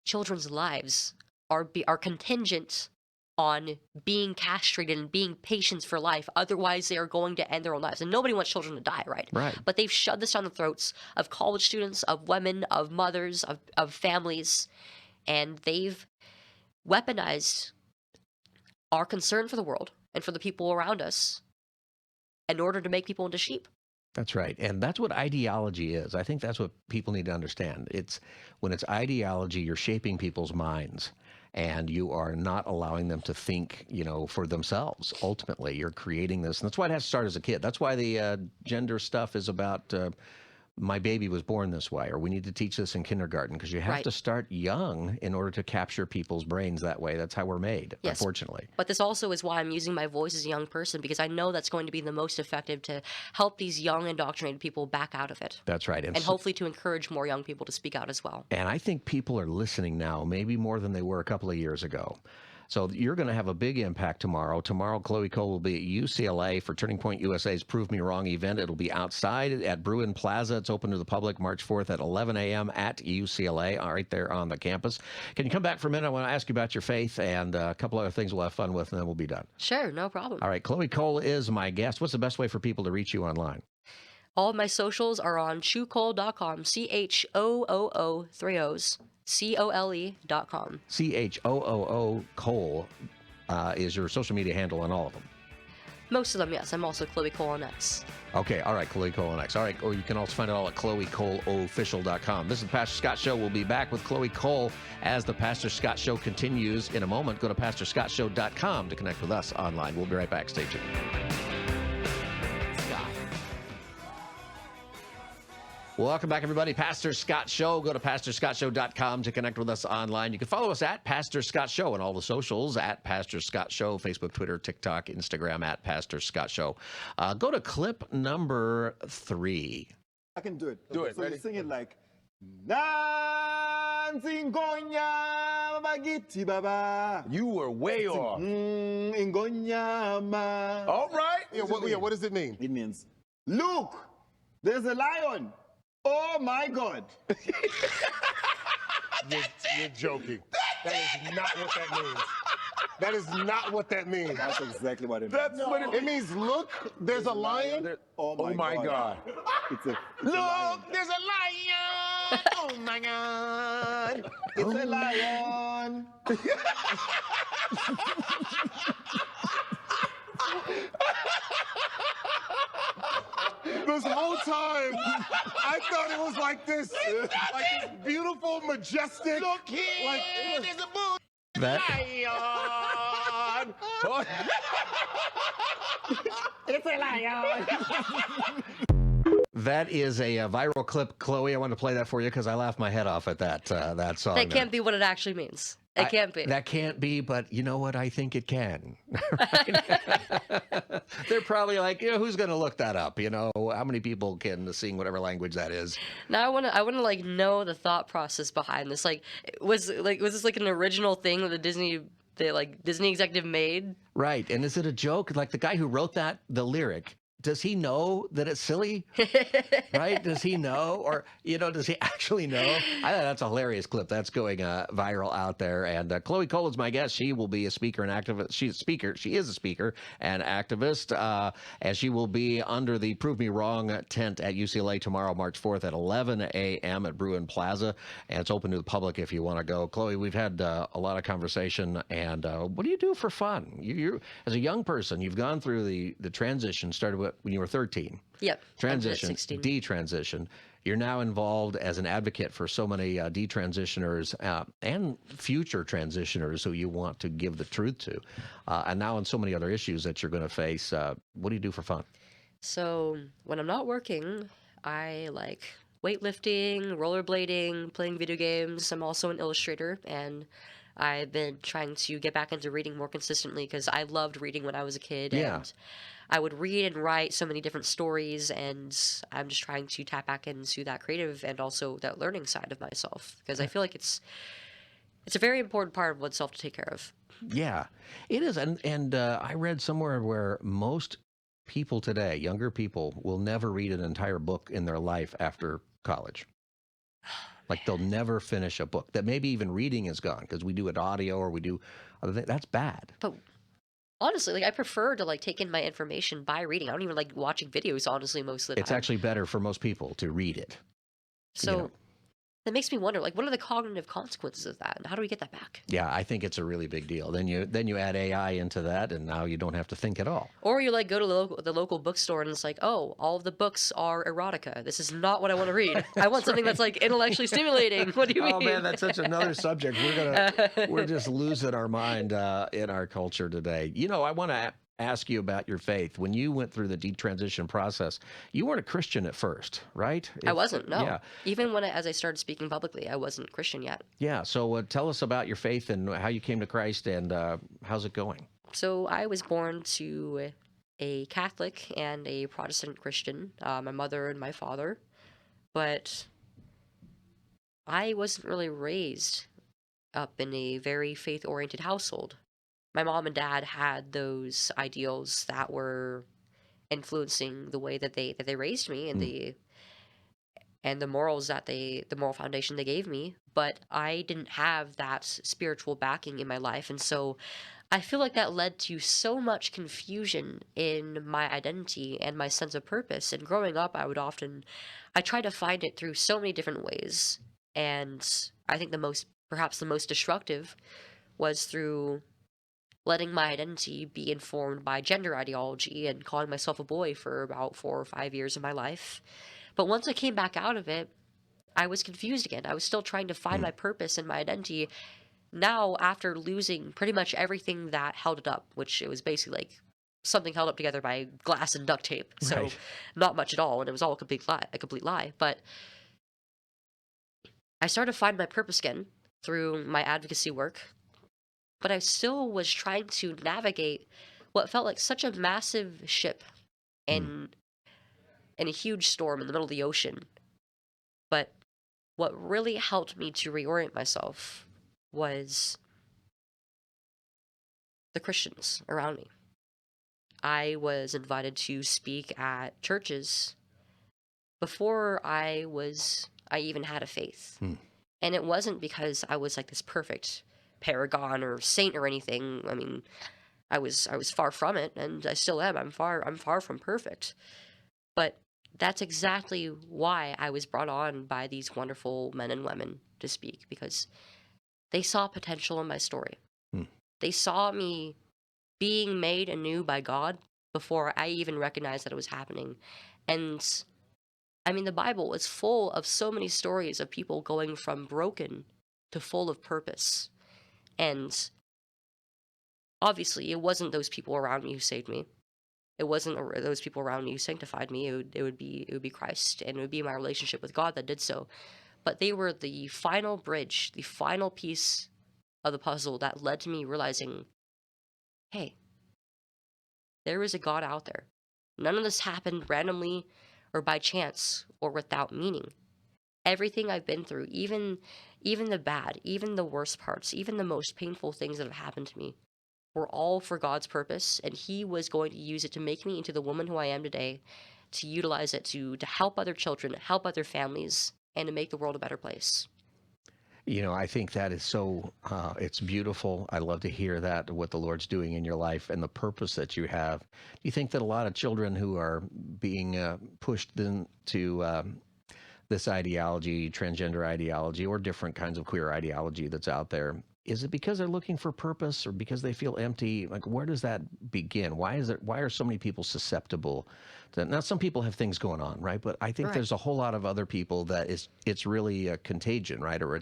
children's lives are contingent on being castrated and being patients for life. Otherwise, they are going to end their own lives. And nobody wants children to die, right? Right. But they've shoved this down the throats of college students, of women, of mothers, of families, and they've weaponized our concern for the world and for the people around us in order to make people into sheep. That's right. And that's what ideology is. I think that's what people need to understand. When it's ideology, you're shaping people's minds. And you are not allowing them to think, for themselves. Ultimately, you're creating this. And that's why it has to start as a kid. That's why the gender stuff is about my baby was born this way, or we need to teach this in kindergarten, because you have Right. to start young in order to capture people's brains that way. That's how we're made, Yes. unfortunately. But this also is why I'm using my voice as a young person, because I know that's going to be the most effective to help these young indoctrinated people back out of it. That's right. And hopefully to encourage more young people to speak out as well. And I think people are listening now, maybe more than they were a couple of years ago. So you're going to have a big impact tomorrow. Tomorrow, Chloe Cole will be at UCLA for Turning Point USA's Prove Me Wrong event. It'll be outside at Bruin Plaza. It's open to the public March 4th at 11 a.m. at UCLA, right there on the campus. Can you come back for a minute? I want to ask you about your faith and a couple other things we'll have fun with, and then we'll be done. Sure, no problem. All right, Chloe Cole is my guest. What's the best way for people to reach you online? All of my socials are on choocole.com, CHOOO, 3 O's, COLE.com. CHOOO Cole is your social media handle on all of them. Most of them, yes. I'm also Chloe Cole on X. Okay, all right, Chloe Cole on X. All right, or you can also find it all at ChloeColeOfficial.com. This is the Pastor Scott Show. We'll be back with Chloe Cole as the Pastor Scott Show continues in a moment. Go to PastorScottShow.com to connect with us online. We'll be right back. Stay tuned. Welcome back, everybody. Pastor Scott Show. Go to PastorScottShow.com to connect with us online. You can follow us at Pastor Scott Show on all the socials, at Pastor Scott Show, Facebook, Twitter, TikTok, Instagram, at Pastor Scott Show. Go to clip number 3. I can do it. Do it. So Ready? you sing it like, Dancing Gonya Bagiti Baba. You were way off. Ingonyama. All right. What does it mean? It means, look, there's a lion. Oh my God. You're joking. That is not what that means. That is not what that means. That's exactly what it means. That's what It means, look, there's a lion. Oh my God. It's a Look, there's a lion. Oh my God. It's a lion. This whole time, I thought it was like this beautiful, majestic. Look here, like, there's a bull That lion. It's a lion. that is a, viral clip, Chloe. I want to play that for you because I laughed my head off at that song. That can't be what it actually means. It can't be. That can't be, but you know what? I think it can. They're probably like, who's going to look that up? How many people can sing whatever language that is? Now I want to like know the thought process behind this. Was this like an original thing that the Disney executive made? Right. And is it a joke? Like the guy who wrote the lyric, does he know that it's silly? Right? Does he know? Or, does he actually know? I think that's a hilarious clip. That's going viral out there. And Chloe Cole is my guest. She will be a speaker and activist. She's a speaker. She is a speaker and activist. And she will be under the Prove Me Wrong tent at UCLA tomorrow, March 4th at 11 a.m. at Bruin Plaza. And it's open to the public if you want to go. Chloe, we've had a lot of conversation. And what do you do for fun? You as a young person, you've gone through the transition, started with when you were 13. Yep. Transition, 16. detransition. You're now involved as an advocate for so many detransitioners and future transitioners who you want to give the truth to. And now on so many other issues that you're going to face. What do you do for fun? So when I'm not working, I like weightlifting, rollerblading, playing video games. I'm also an illustrator, and I've been trying to get back into reading more consistently because I loved reading when I was a kid. Yeah. And I would read and write so many different stories, and I'm just trying to tap back into that creative and also that learning side of myself because I feel like it's a very important part of oneself to take care of. Yeah, it is. And I read somewhere where most people today, younger people, will never read an entire book in their life after college. Like they'll never finish a book. That maybe even reading is gone because we do it audio or we do other things. That's bad. But honestly, I prefer to take in my information by reading. I don't even like watching videos, honestly, most of the time. It's actually better for most people to read it. So that makes me wonder, what are the cognitive consequences of that, and how do we get that back? Yeah, I think it's a really big deal. Then you add AI into that, and now you don't have to think at all. Or you go to the local bookstore, and it's like, oh, all of the books are erotica. This is not what I want to read. I want something that's intellectually stimulating. What do you mean? Oh man, that's such another subject. We're just losing our mind in our culture today. I want to ask you about your faith. When you went through the detransition process, you weren't a Christian at first, right? I wasn't, no. Yeah. Even as I started speaking publicly, I wasn't Christian yet. Yeah, so tell us about your faith and how you came to Christ and how's it going? So I was born to a Catholic and a Protestant Christian, my mother and my father, but I wasn't really raised up in a very faith-oriented household. My mom and dad had those ideals that were influencing the way that they raised me and the morals the moral foundation they gave me, but I didn't have that spiritual backing in my life, and so I feel like that led to so much confusion in my identity and my sense of purpose. And growing up, I tried to find it through so many different ways, and I think perhaps the most destructive was through letting my identity be informed by gender ideology and calling myself a boy for about 4 or 5 years of my life. But once I came back out of it, I was confused again. I was still trying to find my purpose and my identity. Now, after losing pretty much everything that held it up, which it was basically something held up together by glass and duct tape, so not much at all, and it was all a complete lie. But I started to find my purpose again through my advocacy work. But I still was trying to navigate what felt like such a massive ship in a huge storm in the middle of the ocean. But what really helped me to reorient myself was the Christians around me. I was invited to speak at churches before I even had a faith. And it wasn't because I was this perfect paragon or saint or anything. I mean, I was far from it, and I still am. I'm far from perfect. But that's exactly why I was brought on by these wonderful men and women to speak, because they saw potential in my story. They saw me being made anew by God before I even recognized that it was happening. And I mean, the Bible is full of so many stories of people going from broken to full of purpose. And obviously, it wasn't those people around me who saved me. It wasn't those people around me who sanctified me. It would be Christ, and it would be my relationship with God that did so. But they were the final bridge, the final piece of the puzzle that led to me realizing, hey, there is a God out there. None of this happened randomly or by chance or without meaning. Everything I've been through, even the bad, even the worst parts, even the most painful things that have happened to me, were all for God's purpose, and He was going to use it to make me into the woman who I am today, to utilize it to help other children, help other families, and to make the world a better place. I think that is so, it's beautiful. I love to hear that, what the Lord's doing in your life and the purpose that you have. Do you think that a lot of children who are being pushed into this ideology, transgender ideology, or different kinds of queer ideology that's out there, is it because they're looking for purpose or because they feel empty? Like, where does that begin? Why are so many people susceptible to, now some people have things going on, right? But I think Right. there's a whole lot of other people that it's really a contagion, right? Or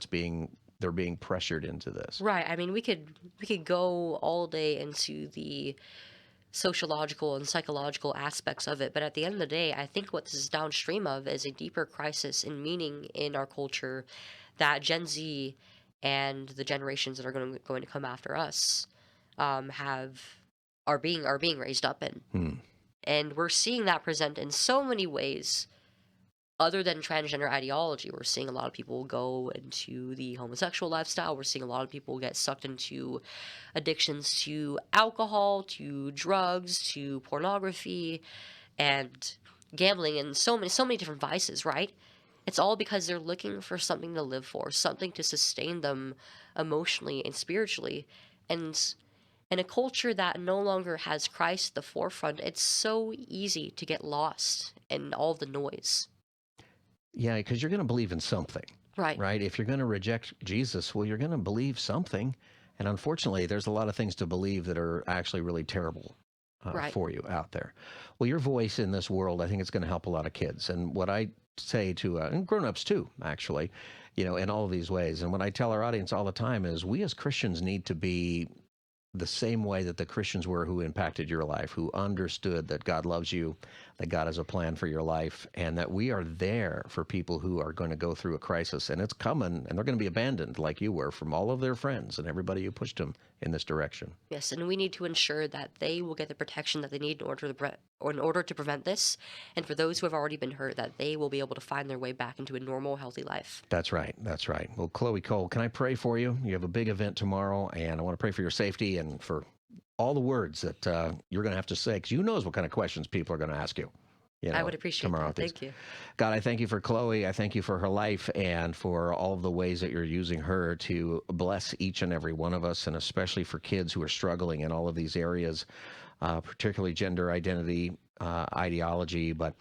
they're being pressured into this. Right. I mean, we could go all day into the sociological and psychological aspects of it, but at the end of the day, I think what this is downstream of is a deeper crisis in meaning in our culture that Gen Z and the generations that are going to come after us have are being raised up in. And we're seeing that present in so many ways other than transgender ideology. We're seeing a lot of people go into the homosexual lifestyle. We're seeing a lot of people get sucked into addictions to alcohol, to drugs, to pornography, and gambling, and so many different vices, right? It's all because they're looking for something to live for, something to sustain them emotionally and spiritually. And in a culture that no longer has Christ at the forefront, it's so easy to get lost in all the noise. Yeah, because you're going to believe in something. Right. Right? If you're going to reject Jesus, well, you're going to believe something. And unfortunately, there's a lot of things to believe that are actually really terrible Right. for you out there. Well, your voice in this world, I think it's going to help a lot of kids. And what I say to, and grown-ups too, actually, in all of these ways. And what I tell our audience all the time is we as Christians need to be the same way that the Christians were who impacted your life, who understood that God loves you, that God has a plan for your life, and that we are there for people who are going to go through a crisis, and it's coming, and they're going to be abandoned like you were from all of their friends and everybody who pushed them in this direction. Yes, and we need to ensure that they will get the protection that they need in order to prevent this, and for those who have already been hurt, that they will be able to find their way back into a normal, healthy life. That's right. That's right. Well, Chloe Cole, can I pray for you? You have a big event tomorrow, and I want to pray for your safety and for all the words that you're going to have to say, because who knows what kind of questions people are going to ask you. I would appreciate tomorrow. that. Thank you. God, I thank you for Chloe. I thank you for her life and for all of the ways that you're using her to bless each and every one of us, and especially for kids who are struggling in all of these areas, particularly gender identity, ideology, but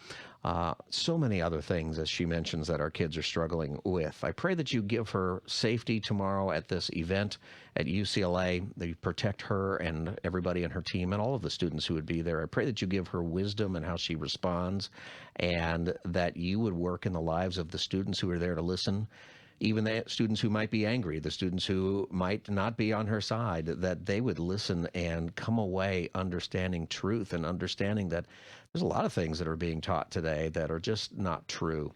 so many other things, as she mentions, that our kids are struggling with. I pray that you give her safety tomorrow at this event at UCLA, that you protect her and everybody in her team and all of the students who would be there. I pray that you give her wisdom in how she responds, and that you would work in the lives of the students who are there to listen, even the students who might be angry, the students who might not be on her side, that they would listen and come away understanding truth and understanding that there's a lot of things that are being taught today that are just not true,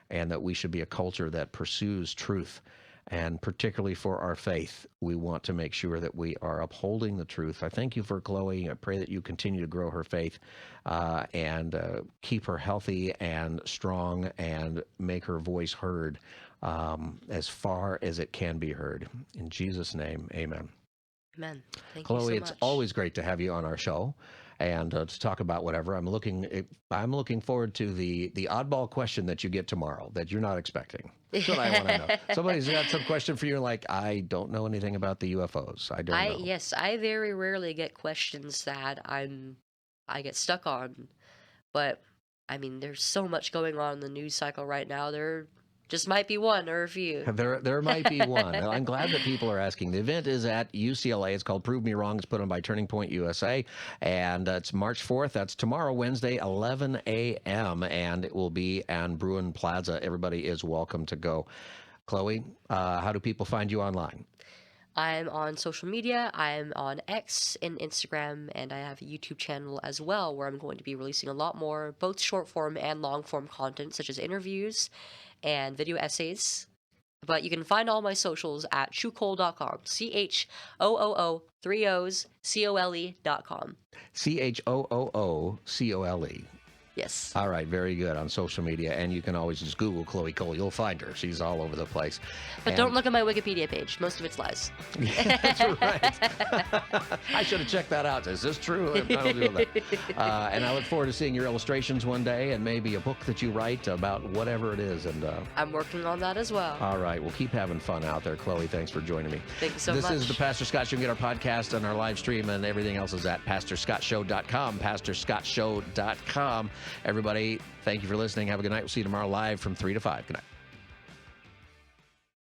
and that we should be a culture that pursues truth. And particularly for our faith, we want to make sure that we are upholding the truth. I thank you for Chloe. I pray that you continue to grow her faith and keep her healthy and strong and make her voice heard as far as it can be heard. In Jesus' name, amen. Amen. Thank Chloe, you so it's much. always great to have you on our show and to talk about whatever. I'm looking forward to the oddball question that you get tomorrow that you're not expecting. That's what I want to know. Somebody's got some question for you, like, I don't know anything about the UFOs. I don't know. Yes, I very rarely get questions that I get stuck on, but I mean, there's so much going on in the news cycle right now. Just might be one or a few. There might be one. And I'm glad that people are asking. The event is at UCLA. It's called Prove Me Wrong. It's put on by Turning Point USA. And it's March 4th. That's tomorrow, Wednesday, 11 a.m. And it will be on Bruin Plaza. Everybody is welcome to go. Chloe, how do people find you online? I'm on social media. I'm on X and Instagram, and I have a YouTube channel as well where I'm going to be releasing a lot more, both short form and long form content, such as interviews and video essays. But you can find all my socials at choocole.com. CHOOO, 3 O's, COLE.com. CHOOOCOLE. Yes. All right, very good on social media. And you can always just Google Chloe Cole. You'll find her. She's all over the place. But don't look at my Wikipedia page. Most of it's lies. Yeah, that's right. I should have checked that out. Is this true? I'll do that. And I look forward to seeing your illustrations one day and maybe a book that you write about whatever it is. And I'm working on that as well. All right. Well, keep having fun out there, Chloe. Thanks for joining me. Thank you so much. This is the Pastor Scott Show. You can get our podcast and our live stream and everything else is at PastorScottShow.com. PastorScottShow.com. Everybody, thank you for listening. Have a good night. We'll see you tomorrow live from 3 to 5. Good night.